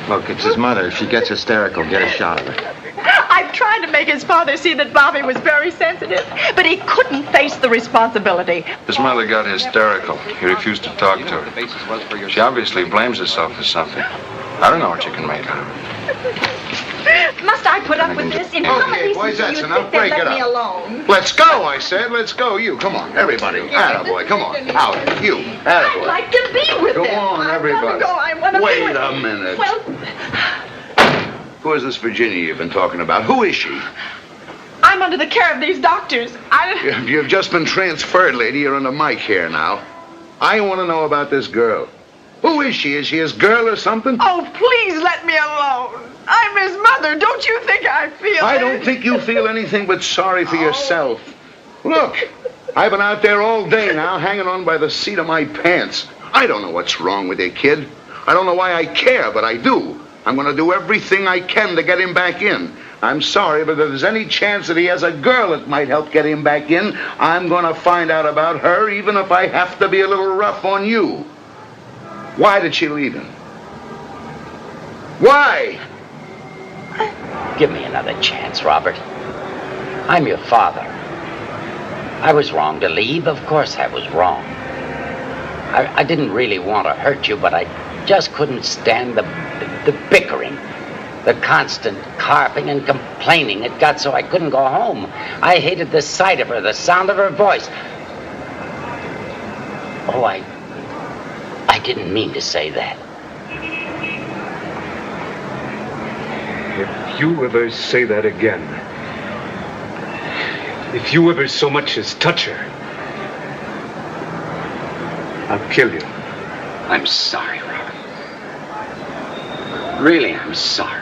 S12: Look, it's his mother. If she gets hysterical, get a shot of it.
S5: I've tried to make his father see that Bobby was very sensitive, but he couldn't face the responsibility.
S12: His mother got hysterical. He refused to talk to her. She obviously blames herself for something. I don't know what you can make of it.
S5: Must I put up with this? In how many
S1: why is that,
S5: seasons
S1: so
S5: do
S1: now
S5: you think
S1: break
S5: they
S1: it
S5: let me
S1: up.
S5: alone?
S1: Let's go, I said. Let's go. You, come on. Everybody. Attaboy, come on. Out. You.
S5: I'd
S1: Attaboy.
S5: like to be with
S1: Go
S5: them.
S1: on,
S5: I'd
S1: everybody.
S5: rather go. I want to be
S1: Wait
S5: with
S1: a
S5: them.
S1: minute.
S5: Well,
S1: Who is this Virginia you've been talking about? Who is she?
S5: I'm under the care of these doctors.
S1: You've just been transferred, lady. You're under my care now. I want to know about this girl. Who is she? Is she his girl or something?
S5: Oh, please let me alone. I'm his mother. Don't you think I feel
S1: I
S5: it?
S1: don't think you feel anything but sorry for yourself. Look, I've been out there all day now, hanging on by the seat of my pants. I don't know what's wrong with your kid. I don't know why I care, but I do. I'm going to do everything I can to get him back in. I'm sorry, but if there's any chance that he has a girl that might help get him back in, I'm going to find out about her, even if I have to be a little rough on you. Why did she leave him? Why?
S22: Give me another chance, Robert. I'm your father. I was wrong to leave. Of course I was wrong. I didn't really want to hurt you, but I just couldn't stand the bickering. The constant carping and complaining. It got so I couldn't go home. I hated the sight of her, the sound of her voice. Oh, I didn't mean to say that.
S13: If you ever say that again, if you ever so much as touch her, I'll kill you.
S22: I'm sorry, Robert. Really, I'm sorry.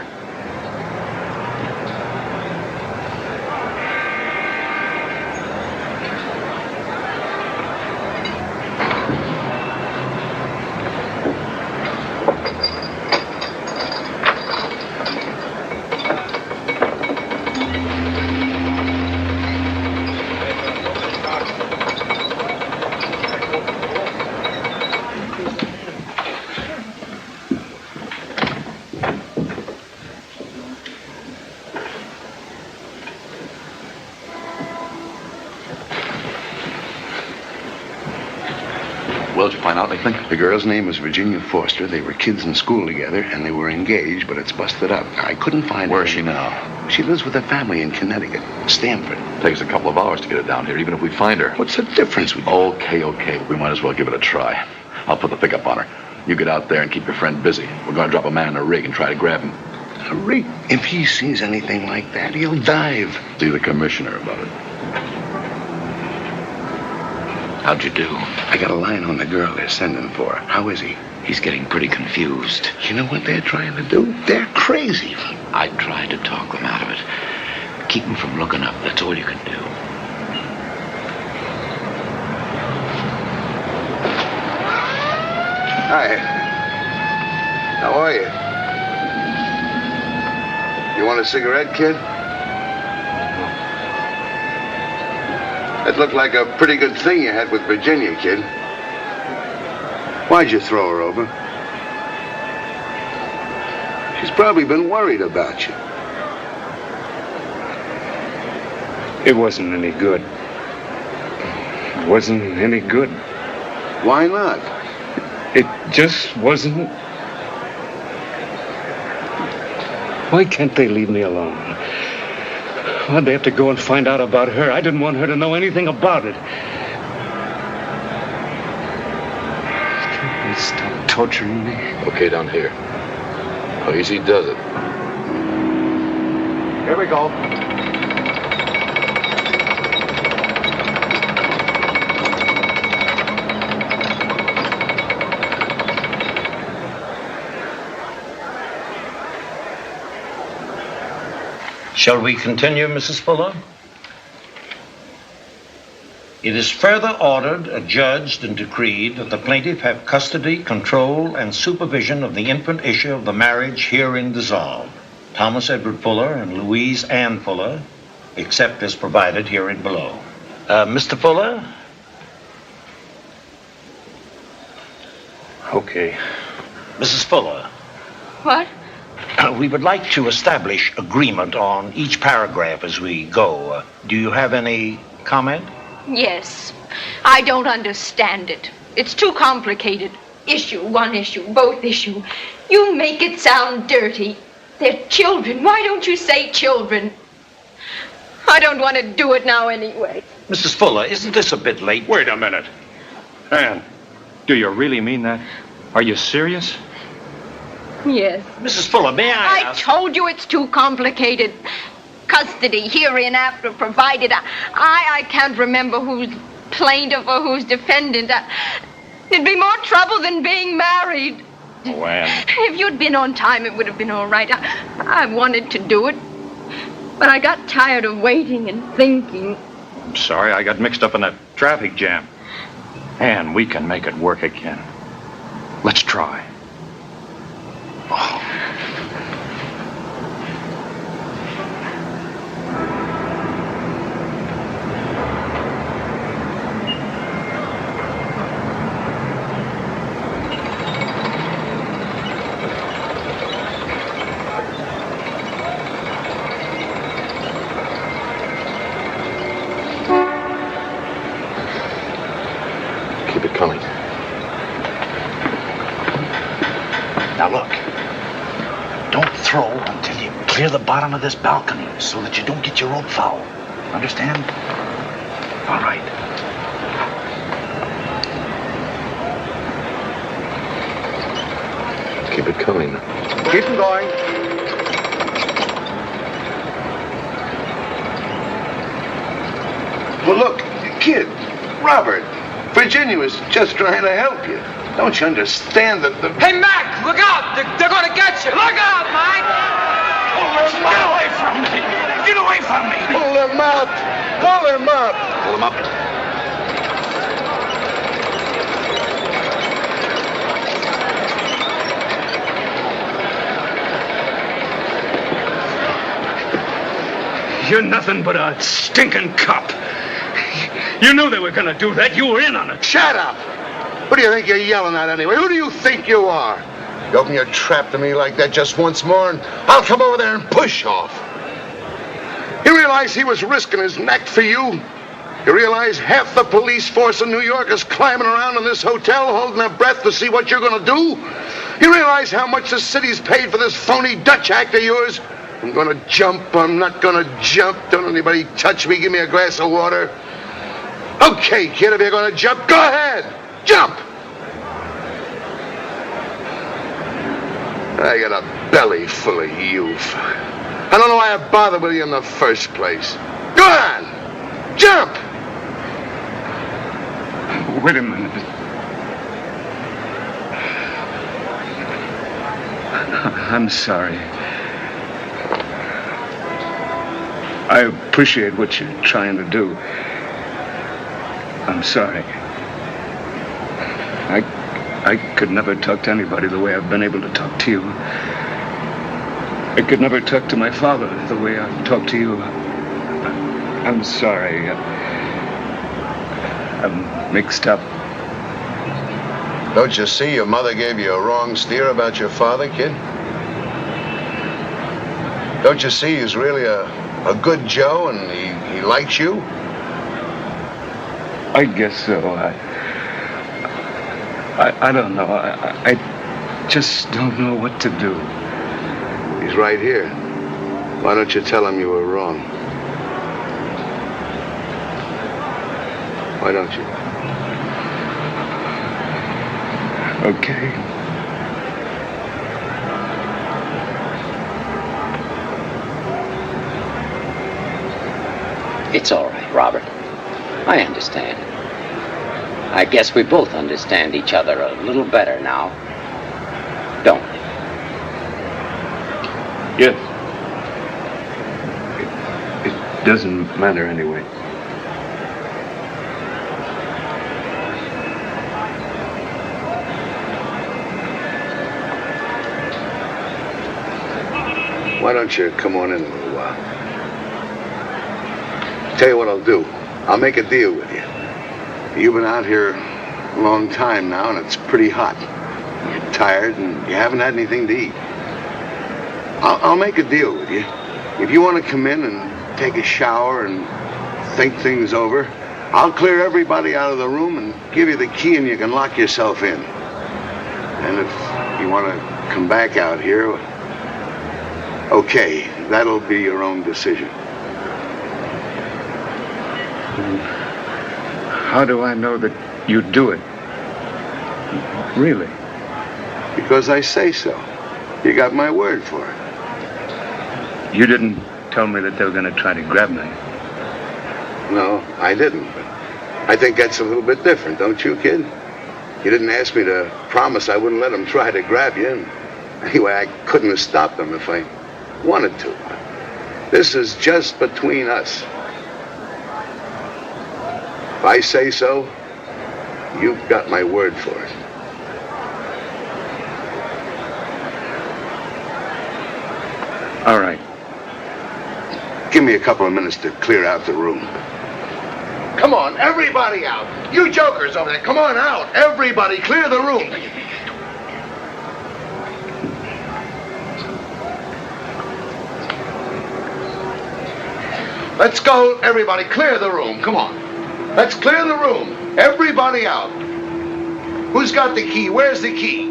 S1: Well, did you find out anything? The girl's name was Virginia Foster. They were kids in school together, and they were engaged, but it's busted up. I couldn't find her.
S2: Where is she now?
S1: She lives with her family in Connecticut, Stamford.
S2: Takes a couple of hours to get her down here, even if we find her.
S1: What's the difference with you?
S2: Okay. We might as well give it a try. I'll put the pickup on her. You get out there and keep your friend busy. We're going to drop a man in a rig and try to grab him.
S1: A rig? If he sees anything like that, he'll dive.
S2: See the commissioner about it.
S20: How'd you do?
S1: I got a line on the girl they're sending for. How is he?
S20: He's getting pretty confused.
S1: You know what they're trying to do? They're crazy.
S20: I tried to talk them out of it. Keep them from looking up. That's all you can do.
S1: Hi. How are you? You want a cigarette, kid? That looked like a pretty good thing you had with Virginia, kid. Why'd you throw her over? She's probably been worried about you.
S13: It wasn't any good. It wasn't any good.
S1: Why not?
S13: It just wasn't. Why can't they leave me alone? Why'd they have to go and find out about her? I didn't want her to know anything about it. Can't they stop torturing me?
S2: Okay, down here. How easy does it.
S1: Here we go.
S18: Shall we continue, Mrs. Fuller? It is further ordered, adjudged, and decreed that the plaintiff have custody, control, and supervision of the infant issue of the marriage herein dissolved, Thomas Edward Fuller and Louise Ann Fuller, except as provided herein below. Mr. Fuller, Okay. Mrs. Fuller,
S7: What?
S18: we would like to establish agreement on each paragraph as we go. Do you have any comment?
S7: Yes. I don't understand it. It's too complicated. Issue, one issue, both issue. You make it sound dirty. They're children. Why don't you say children? I don't want to do it now anyway.
S18: Mrs. Fuller, isn't this a bit late?
S13: Wait a minute. Anne, do you really mean that? Are you serious?
S7: Yes.
S18: Mrs. Fuller, may I
S7: I told you it's too complicated. Custody, hereinafter provided. I can't remember who's plaintiff or who's defendant. It'd be more trouble than being married.
S18: Oh, Anne.
S7: If you'd been on time, it would have been all right. I wanted to do it. But I got tired of waiting and thinking.
S13: I'm sorry, I got mixed up in that traffic jam. Anne, we can make it work again. Let's try.
S2: Keep it coming.
S18: Now look, don't throw until you clear the bottom of this balcony so that you don't get your rope foul. Understand? All right.
S2: Keep it coming.
S1: Keep them going. Well, look, kid, Robert, Virginia was just trying to help you. Don't you understand that the...
S3: Hey, Mac, look out! They're going to get you! Look out, Mac!
S11: Get away from me! Get away from me!
S1: Pull them up! Pull them up!
S2: Pull him up.
S13: You're nothing but a stinking cop. You knew they were going to do that. You were in on it.
S1: Shut up! What do you think you're yelling at anyway? Who do you think you are? You open your trap to me like that just once more, and I'll come over there and push off. You realize he was risking his neck for you? You realize half the police force in New York is climbing around in this hotel holding their breath to see what you're going to do? You realize how much the city's paid for this phony Dutch act of yours? I'm going to jump. I'm not going to jump. Don't anybody touch me. Give me a glass of water. Okay, kid, if you're going to jump, go ahead. Jump! I got a belly full of youth. I don't know why I bothered with you in the first place. Go on! Jump!
S13: Wait a minute. I'm sorry. I appreciate what you're trying to do. I'm sorry. I could never talk to anybody the way I've been able to talk to you. I could never talk to my father the way I've talked to you. I'm sorry. I'm mixed up.
S1: Don't you see your mother gave you a wrong steer about your father, kid? Don't you see he's really a good Joe and he likes you?
S13: I guess so. I don't know. I just don't know what to do.
S1: He's right here. Why don't you tell him you were wrong? Why don't you?
S13: Okay.
S22: It's all right, Robert. I understand. I guess we both understand each other a little better now, don't we?
S13: Yes. It doesn't matter anyway.
S1: Why don't you come on in a little while? Tell you what I'll do. I'll make a deal with you. You've been out here a long time now, and it's pretty hot. tired and you haven't had anything to eat. I'll make a deal with you. If you want to come in and take a shower and think things over, I'll clear everybody out of the room and give you the key and you can lock yourself in. And if you want to come back out here, okay, that'll be your own decision.
S13: How do I know that you'd do it? Really?
S1: Because I say so. You got my word for it.
S13: You didn't tell me that they were going to try to grab me.
S1: No, I didn't. But I think that's a little bit different, don't you, kid? You didn't ask me to promise I wouldn't let them try to grab you. And anyway, I couldn't have stopped them if I wanted to. This is just between us. If I say so, you've got my word for it.
S13: All right.
S1: Give me a couple of minutes to clear out the room. Come on, everybody out. You jokers over there, come on out. Everybody, clear the room. Let's go, everybody, clear the room. Come on. Let's clear the room. Everybody out. Who's got the key? Where's the key?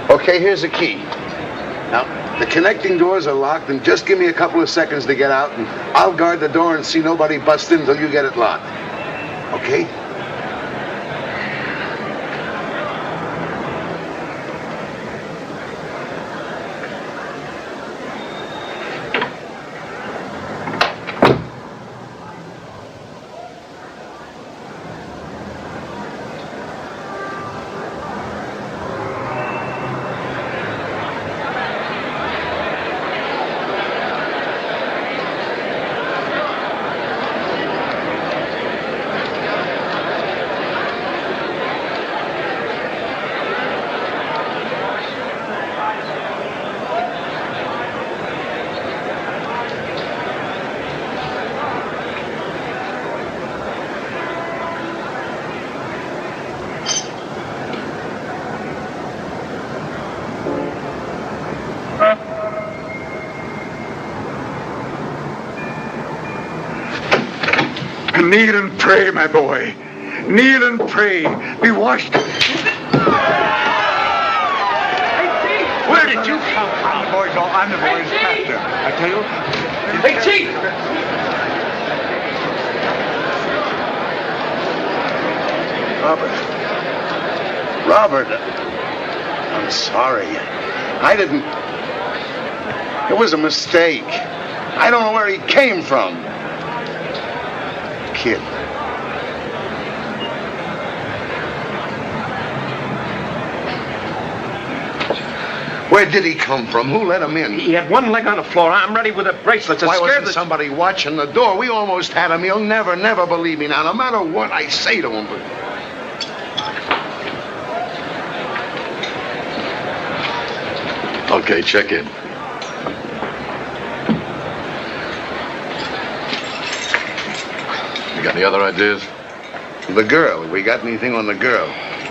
S1: Okay, here's the key. Now, the connecting doors are locked, and just give me a couple of seconds to get out, and I'll guard the door and see nobody bust in until you get it locked. Okay?
S13: Kneel and pray, my boy. Kneel and pray. Be washed.
S18: Where did you come from? I'm the boy's pastor. I tell you.
S3: Hey, Chief!
S1: Robert, I'm sorry. I didn't... It was a mistake. I don't know where he came from. Kid. Where did he come from? Who let him in?
S18: He had one leg on the floor. I'm ready with the bracelets.
S1: Why wasn't somebody watching the door? We almost had him. He'll never believe me now, no matter what I say to him. But...
S2: Okay, check in. You got any other ideas?
S1: The girl. We got anything on the girl?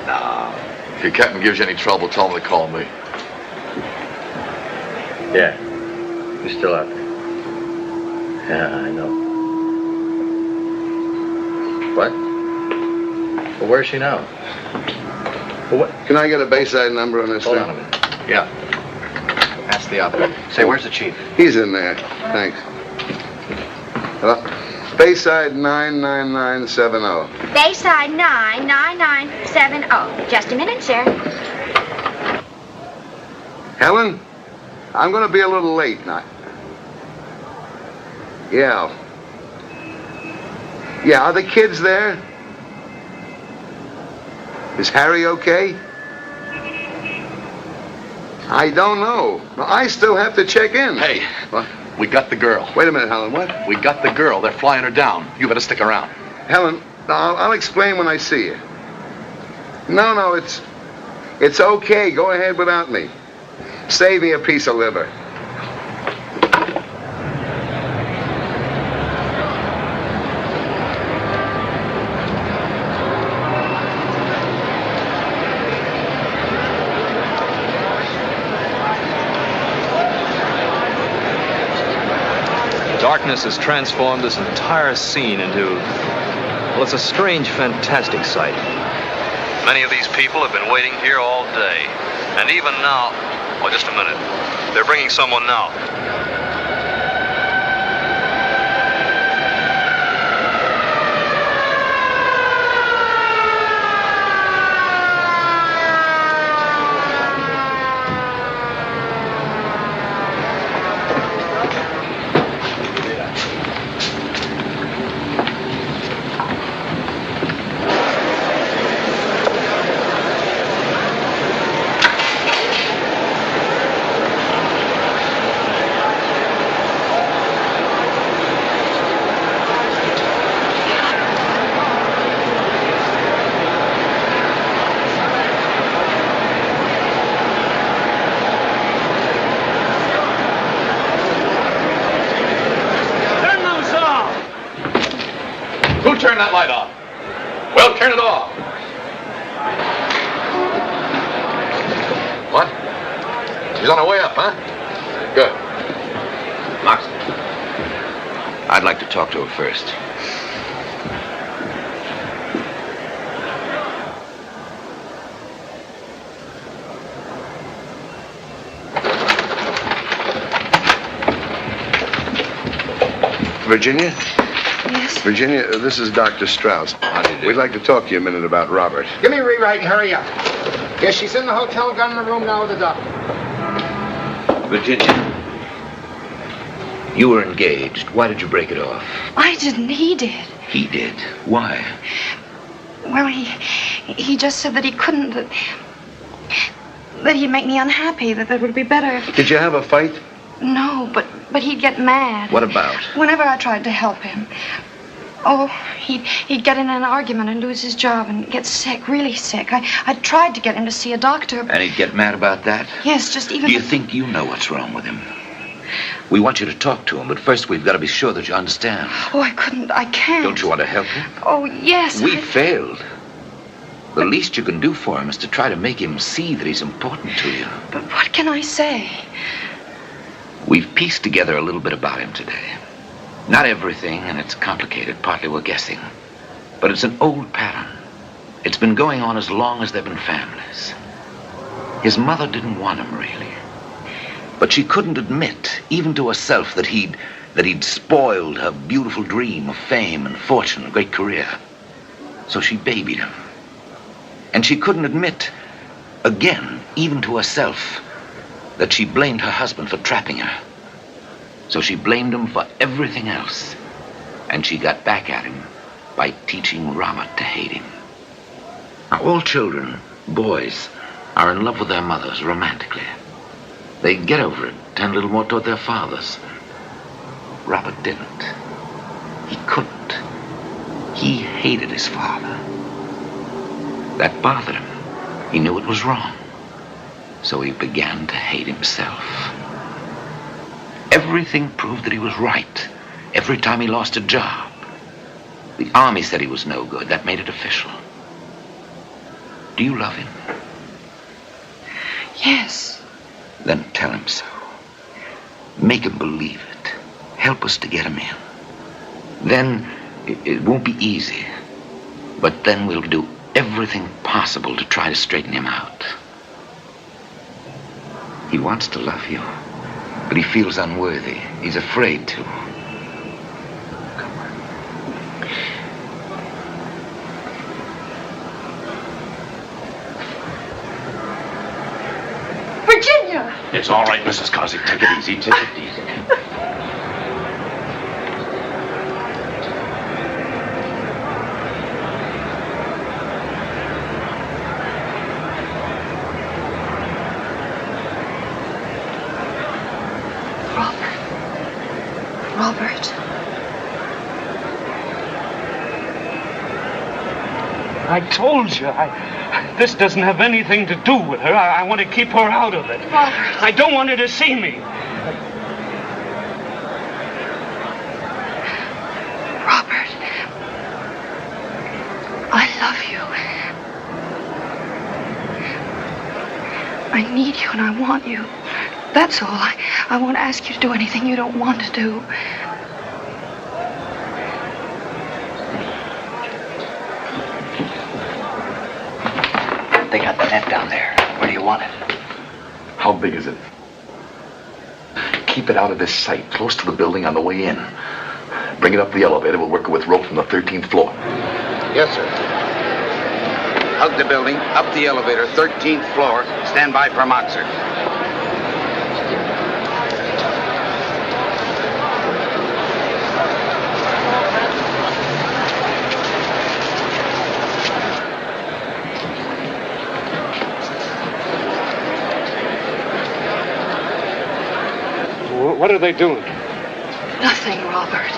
S2: No. If your captain gives you any trouble, tell him to call me.
S6: Yeah. He's still out there. Yeah, I know. What? Well, where's she now? Well, what?
S1: Can I get a Bayside number on this
S6: Hold
S1: thing?
S6: on a minute. Yeah. That's the operator. Say, where's the chief?
S1: He's in there. Thanks. Hello? Bayside 99970.
S4: Bayside 99970. Just a minute, sir.
S1: Helen? I'm going to be a little late now. Yeah. Yeah, are the kids there? Is Harry okay? I don't know. I still have to check in.
S2: Hey,
S1: what?
S2: We got the girl.
S1: Wait a minute, Helen, what?
S2: We got the girl. They're flying her down. You better stick around.
S1: Helen, I'll explain when I see you. No, it's okay. Go ahead without me. Save me a piece of liver.
S8: Darkness has transformed this entire scene into, well, it's a strange, fantastic sight.
S6: Many of these people have been waiting here all day. And even now... Oh, just a minute. They're bringing someone now.
S2: Turn that light off. Well, turn it off. What? She's on her way up, huh? Good.
S20: Max, I'd like to talk to her first.
S1: Virginia?
S7: Yes?
S1: Virginia, this is Dr. Strauss.
S20: How do you do?
S1: We'd like to talk to you a minute about Robert.
S14: Give me a rewrite and hurry up. Yes, she's in the hotel, gun in the room now with the doctor.
S20: Virginia, you were engaged. Why did you break it off?
S7: I didn't. He did.
S20: He did. Why?
S7: Well, he just said that he couldn't, that he'd make me unhappy, that it would be better.
S1: Did you have a fight?
S7: No, but he'd get mad.
S20: What about?
S7: Whenever I tried to help him. Oh, he'd get in an argument and lose his job and get sick, really sick. I tried to get him to see a doctor.
S20: And he'd get mad about that?
S7: Yes, just even...
S20: Do you think you know what's wrong with him? We want you to talk to him, but first we've got to be sure that you understand.
S7: Oh, I can't.
S20: Don't you want to help him?
S7: Oh, yes.
S20: We failed. The least you can do for him is to try to make him see that he's important to you.
S7: But what can I say?
S20: We've pieced together a little bit about him today. Not everything, and it's complicated. Partly we're guessing. But it's an old pattern. It's been going on as long as there've been families. His mother didn't want him, really. But she couldn't admit, even to herself, that he'd spoiled her beautiful dream of fame and fortune, a great career. So she babied him. And she couldn't admit, again, even to herself, that she blamed her husband for trapping her. So she blamed him for everything else. And she got back at him by teaching Robert to hate him. Now, all children, boys, are in love with their mothers romantically. They get over it, tend a little more toward their fathers. Robert didn't. He couldn't. He hated his father. That bothered him. He knew it was wrong. So he began to hate himself. Everything proved that he was right. Every time he lost a job. The army said he was no good. That made it official. Do you love him?
S7: Yes.
S20: Then tell him so. Make him believe it. Help us to get him in. Then it won't be easy. But then we'll do everything possible to try to straighten him out. He wants to love you, but he feels unworthy. He's afraid to.
S7: Virginia!
S6: It's all right, Mrs. Kozik. Take it easy. Take it easy.
S7: Robert.
S14: I told you, this doesn't have anything to do with her. I want to keep her out of it.
S7: Robert.
S14: I don't want her to see me.
S7: Robert. I love you. I need you and I want you. That's all. I won't ask you to do anything you don't want to do.
S20: That down there. Where do you want it?
S2: How big is it? Keep it out of this sight, close to the building on the way in. Bring it up the elevator. We'll work it with rope from the 13th floor.
S1: Yes, sir. Hug the building, up the elevator, 13th floor. Stand by for Moxer.
S14: What are they doing?
S7: Nothing, Robert.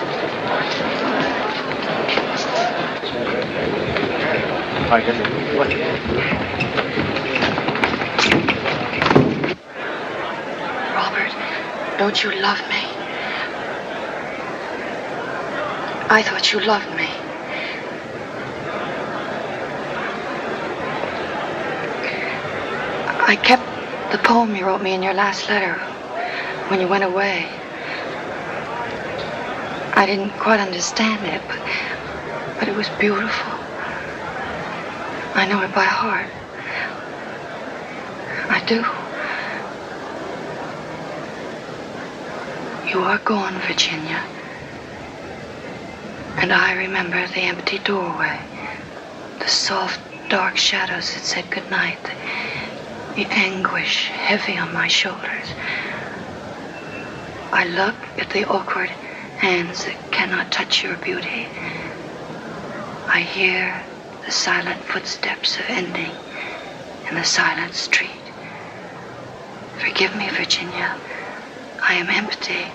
S7: Robert, don't you love me? I thought you loved me. I kept the poem you wrote me in your last letter when you went away. I didn't quite understand it, but it was beautiful. I know it by heart. I do. You are gone, Virginia. And I remember the empty doorway, the soft, dark shadows that said goodnight, the anguish heavy on my shoulders. I look at the awkward hands that cannot touch your beauty. I hear the silent footsteps of ending in the silent street. Forgive me, Virginia. I am empty.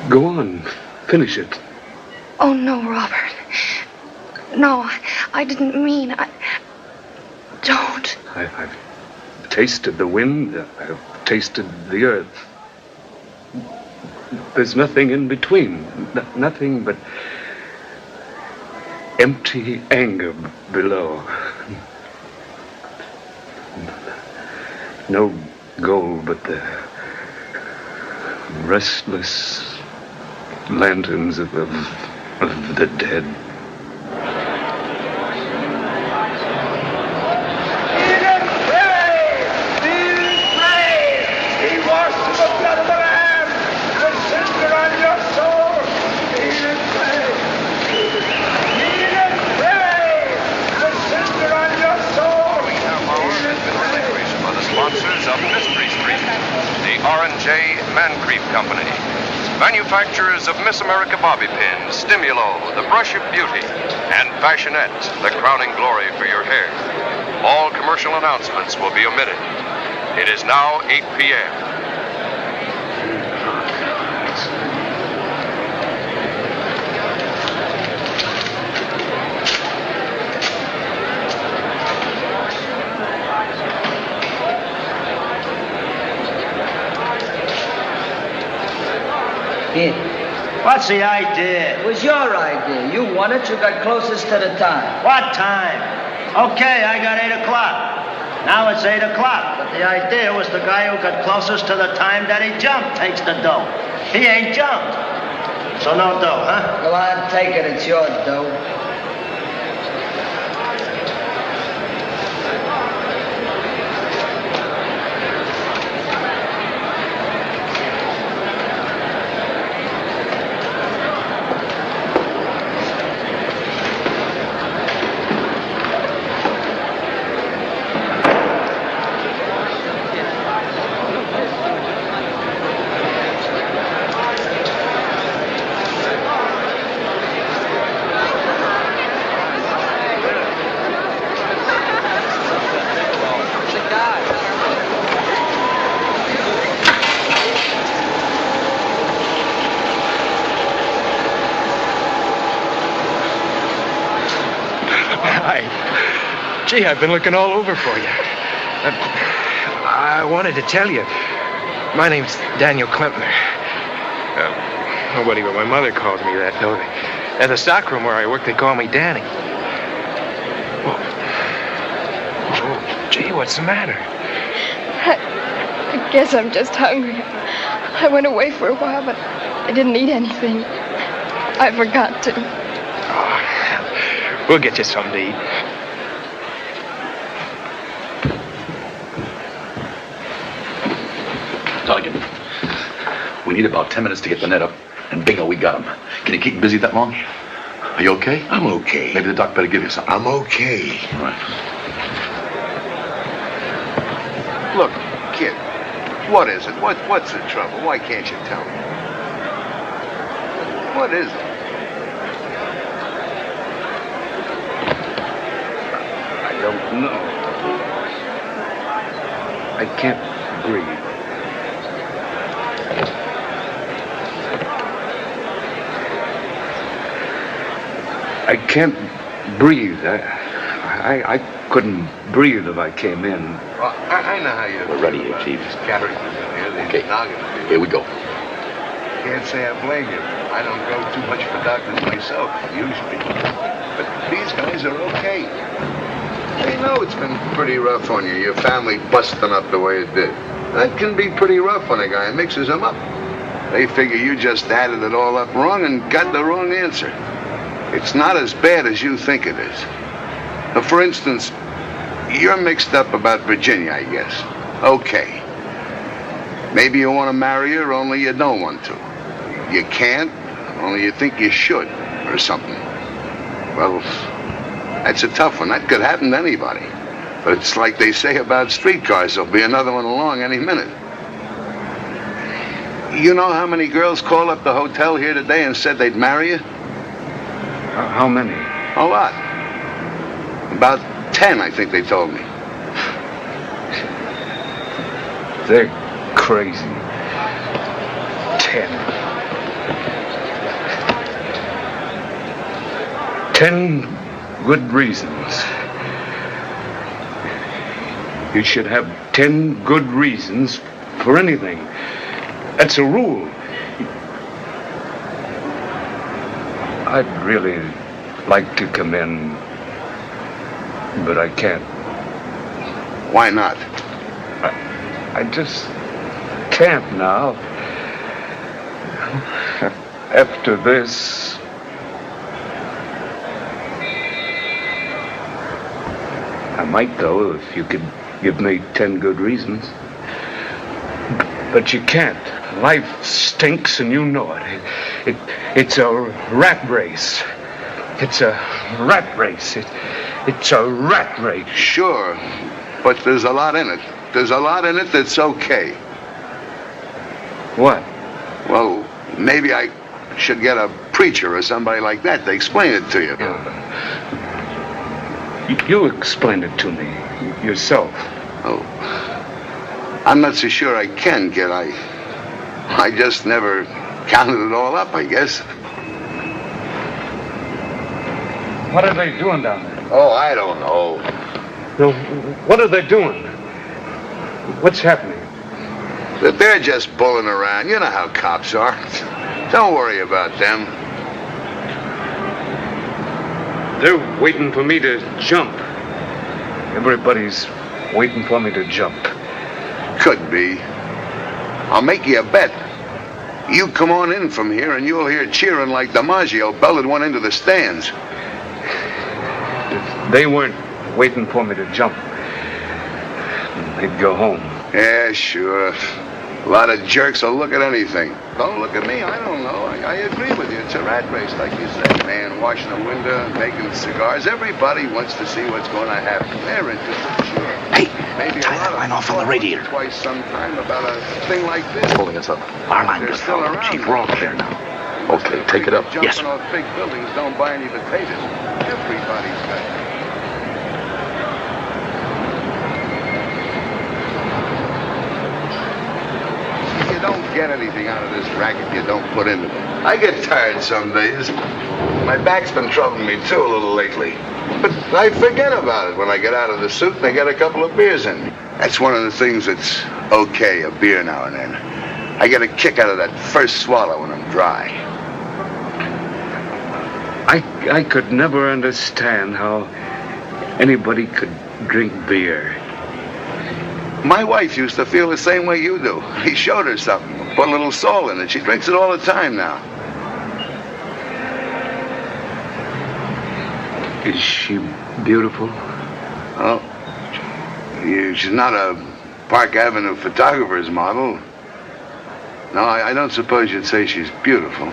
S13: Go on. Finish it.
S7: Oh, no, Robert. No, I didn't mean. Don't.
S13: I've tasted the wind. I've tasted the earth. There's nothing in between. Nothing but empty anger below. No goal but the restless lanterns of the dead.
S17: Sponsors of Mystery Street, the R&J Man Creep Company, manufacturers of Miss America bobby pins, Stimulo, the brush of beauty, and Fashionette, the crowning glory for your hair. All commercial announcements will be omitted. It is now 8 p.m.
S10: What's the idea?
S16: It was your idea. You won it. You got closest to the time.
S10: What time? Okay, I got 8 o'clock. Now it's 8 o'clock. But the idea was the guy who got closest to the time that he jumped takes the dough. He ain't jumped. So no dough, huh?
S16: Go on, take it. It's your dough.
S8: Gee, I've been looking all over for you. I wanted to tell you. My name's Daniel Klempner. Nobody but my mother calls me that, though. At the stockroom where I work, they call me Danny. Oh, gee, what's the matter?
S7: I guess I'm just hungry. I went away for a while, but I didn't eat anything. I forgot to.
S8: We'll get you something to eat.
S2: Donegan, we need about 10 minutes to get the net up, and bingo, we got him. Can you keep him busy that long? Are you okay?
S1: I'm okay.
S2: Maybe the doc better give you something.
S1: I'm okay.
S2: All right.
S1: Look, kid, what is it? What's the trouble? Why can't you tell me? What is it?
S13: I don't know. I can't breathe. I can't breathe. I couldn't breathe if I came in.
S1: Well, I know how you.
S2: We're ready here, Chief. Okay. Here we go.
S1: Can't say I blame you. I don't go too much for doctors myself, usually. But these guys are okay. They know it's been pretty rough on you, your family busting up the way it did. That can be pretty rough on a guy and mixes them up. They figure you just added it all up wrong and got the wrong answer. It's not as bad as you think it is. Now, for instance, you're mixed up about Virginia, I guess. Okay. Maybe you want to marry her, only you don't want to. You can't, only you think you should, or something. Well, that's a tough one. That could happen to anybody. But it's like they say about streetcars. There'll be another one along any minute. You know how many girls called up the hotel here today and said they'd marry you?
S13: How many?
S1: A lot. About 10, I think they told me.
S13: They're crazy. 10. 10 good reasons. You should have 10 good reasons for anything. That's a rule. I'd really like to come in, but I can't.
S1: Why not?
S13: I just can't now. After this, I might, though, if you could give me 10 good reasons. But you can't. Life stinks, and you know it. It's a rat race. It's a rat race. It's a rat race.
S1: Sure, but there's a lot in it. There's a lot in it that's okay.
S13: What?
S1: Well, maybe I should get a preacher or somebody like that to explain it to you.
S13: You explain it to me yourself.
S1: Oh, I'm not so sure I can, kid. I just never counted it all up, I guess.
S13: What are they doing down there?
S1: Oh, I don't know.
S13: No, what are they doing? What's happening?
S1: They're just bulling around. You know how cops are. Don't worry about them.
S13: They're waiting for me to jump. Everybody's waiting for me to jump.
S1: Could be. I'll make you a bet. You come on in from here and you'll hear cheering like DiMaggio belted one into the stands.
S13: If they weren't waiting for me to jump, they'd go home.
S1: Yeah, sure. A lot of jerks will look at anything. Don't look at me, I don't know. I agree with you. It's a rat race, like you said. Man washing a window, making cigars. Everybody wants to see what's going to happen. They're interested, sure.
S11: Hey,
S1: maybe
S11: tie that line off on the radiator.
S1: Twice sometime about a thing like this.
S2: Holding us up.
S11: Our line
S1: They're
S11: goes
S1: still
S11: out.
S1: around.
S11: Chief, we're all clear now.
S2: Okay, take it up.
S11: Yes,
S1: Jumping off big buildings don't buy any potatoes. Everybody's got it. You don't get anything out of this racket you don't put into it. I get tired some days. My back's been troubling me, too, a little lately. But I forget about it when I get out of the suit and I get a couple of beers in me. That's one of the things that's okay, a beer now and then. I get a kick out of that first swallow when I'm dry.
S13: I could never understand how anybody could drink beer.
S1: My wife used to feel the same way you do. He showed her something. Put a little salt in it. She drinks it all the time now.
S13: Is she beautiful?
S1: Well, she's not a Park Avenue photographer's model. No, I don't suppose you'd say she's beautiful.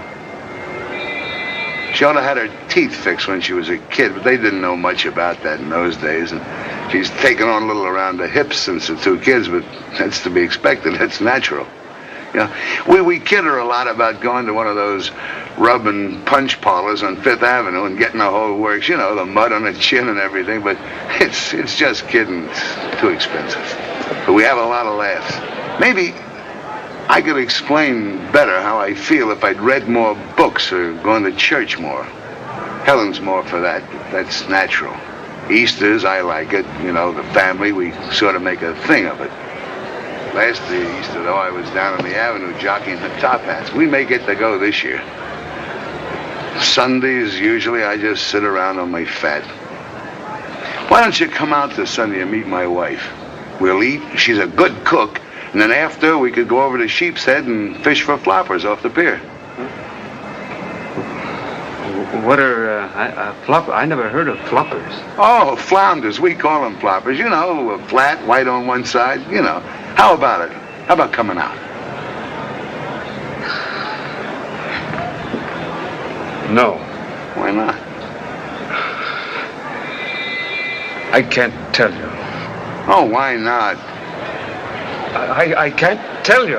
S1: She ought to have had her teeth fixed when she was a kid, but they didn't know much about that in those days. And she's taken on a little around the hips since the 2 kids, but that's to be expected. That's natural. You know, we kid her a lot about going to one of those rub and punch parlors on Fifth Avenue and getting the whole works. You know, the mud on the chin and everything, but it's just kidding. It's too expensive. But we have a lot of laughs. Maybe I could explain better how I feel if I'd read more books or gone to church more. Helen's more for that. That's natural. Easter's, I like it. You know, the family, we sort of make a thing of it. Last Easter, though, I was down on the avenue jockeying the top hats. We may get to go this year. Sundays, usually, I just sit around on my fat. Why don't you come out this Sunday and meet my wife? We'll eat. She's a good cook. And then after, we could go over to Sheep's Head and fish for floppers off the pier.
S13: What are flop? I never heard of floppers.
S1: Oh, flounders. We call them floppers. You know, flat, white on one side. You know. How about it? How about coming out?
S13: No.
S1: Why not?
S13: I can't tell you.
S1: Oh, why not?
S13: I can't tell you.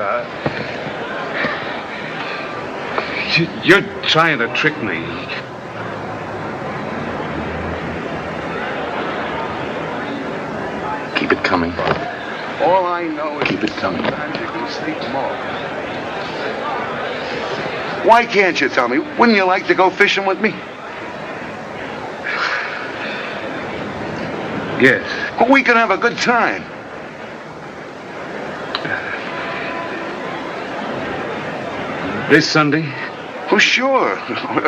S13: You're trying to trick me.
S2: Keep it coming.
S1: All I know is
S2: keep it coming.
S1: Sometimes you can sleep more. Why can't you tell me? Wouldn't you like to go fishing with me?
S13: Yes.
S1: Well, we could have a good time.
S13: This Sunday?
S1: Oh, sure.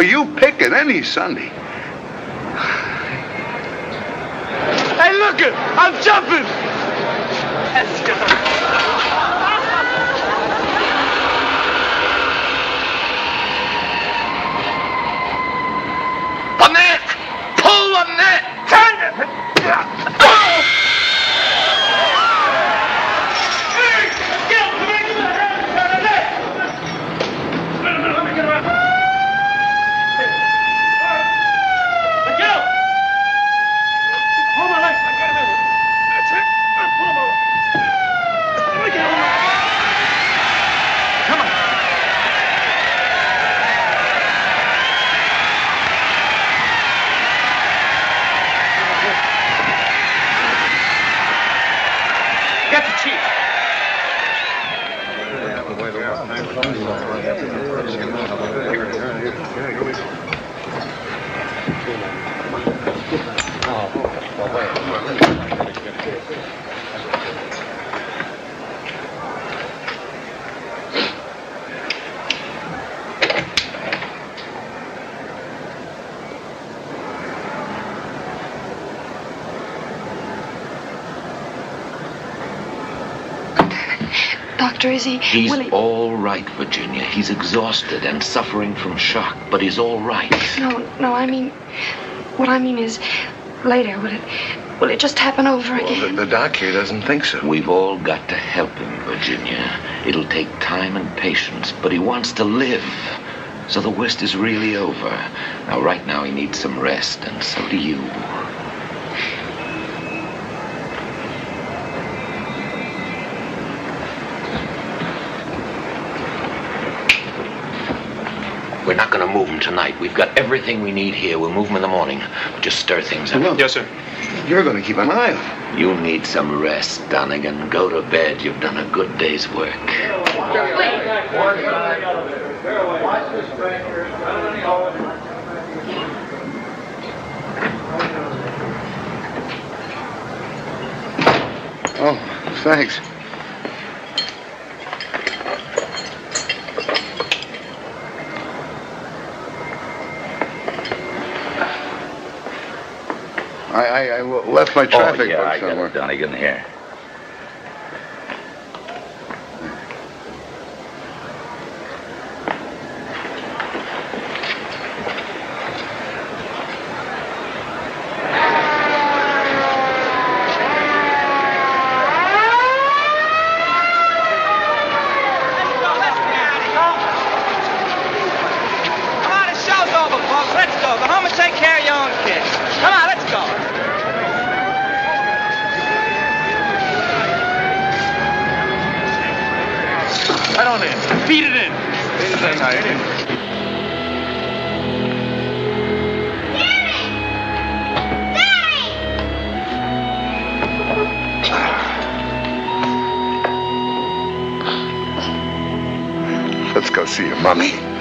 S1: You pick it any Sunday.
S3: Hey, look it! I'm jumping!
S2: The net! Pull the net! Turn it!
S7: Doctor, is he...
S20: He's all right, Virginia. He's exhausted and suffering from shock, but he's all right.
S7: No, I mean... What I mean is, later, will it just happen over again?
S1: Well, the doc here doesn't think so.
S20: We've all got to help him, Virginia. It'll take time and patience, but he wants to live. So the worst is really over. Now, right now, he needs some rest, and so do you. We're not going to move him tonight. We've got everything we need here. We'll move him in the morning. We'll just stir things up.
S1: Well,
S14: yes, sir.
S1: You're going to keep an eye on him.
S20: You need some rest, Donegan. Go to bed. You've done a good day's work.
S1: Oh, thanks. I left my traffic book
S20: I
S1: somewhere.
S20: got it, Donegan, here.
S14: Right on in. Feed it in.
S1: Let's go see your mommy.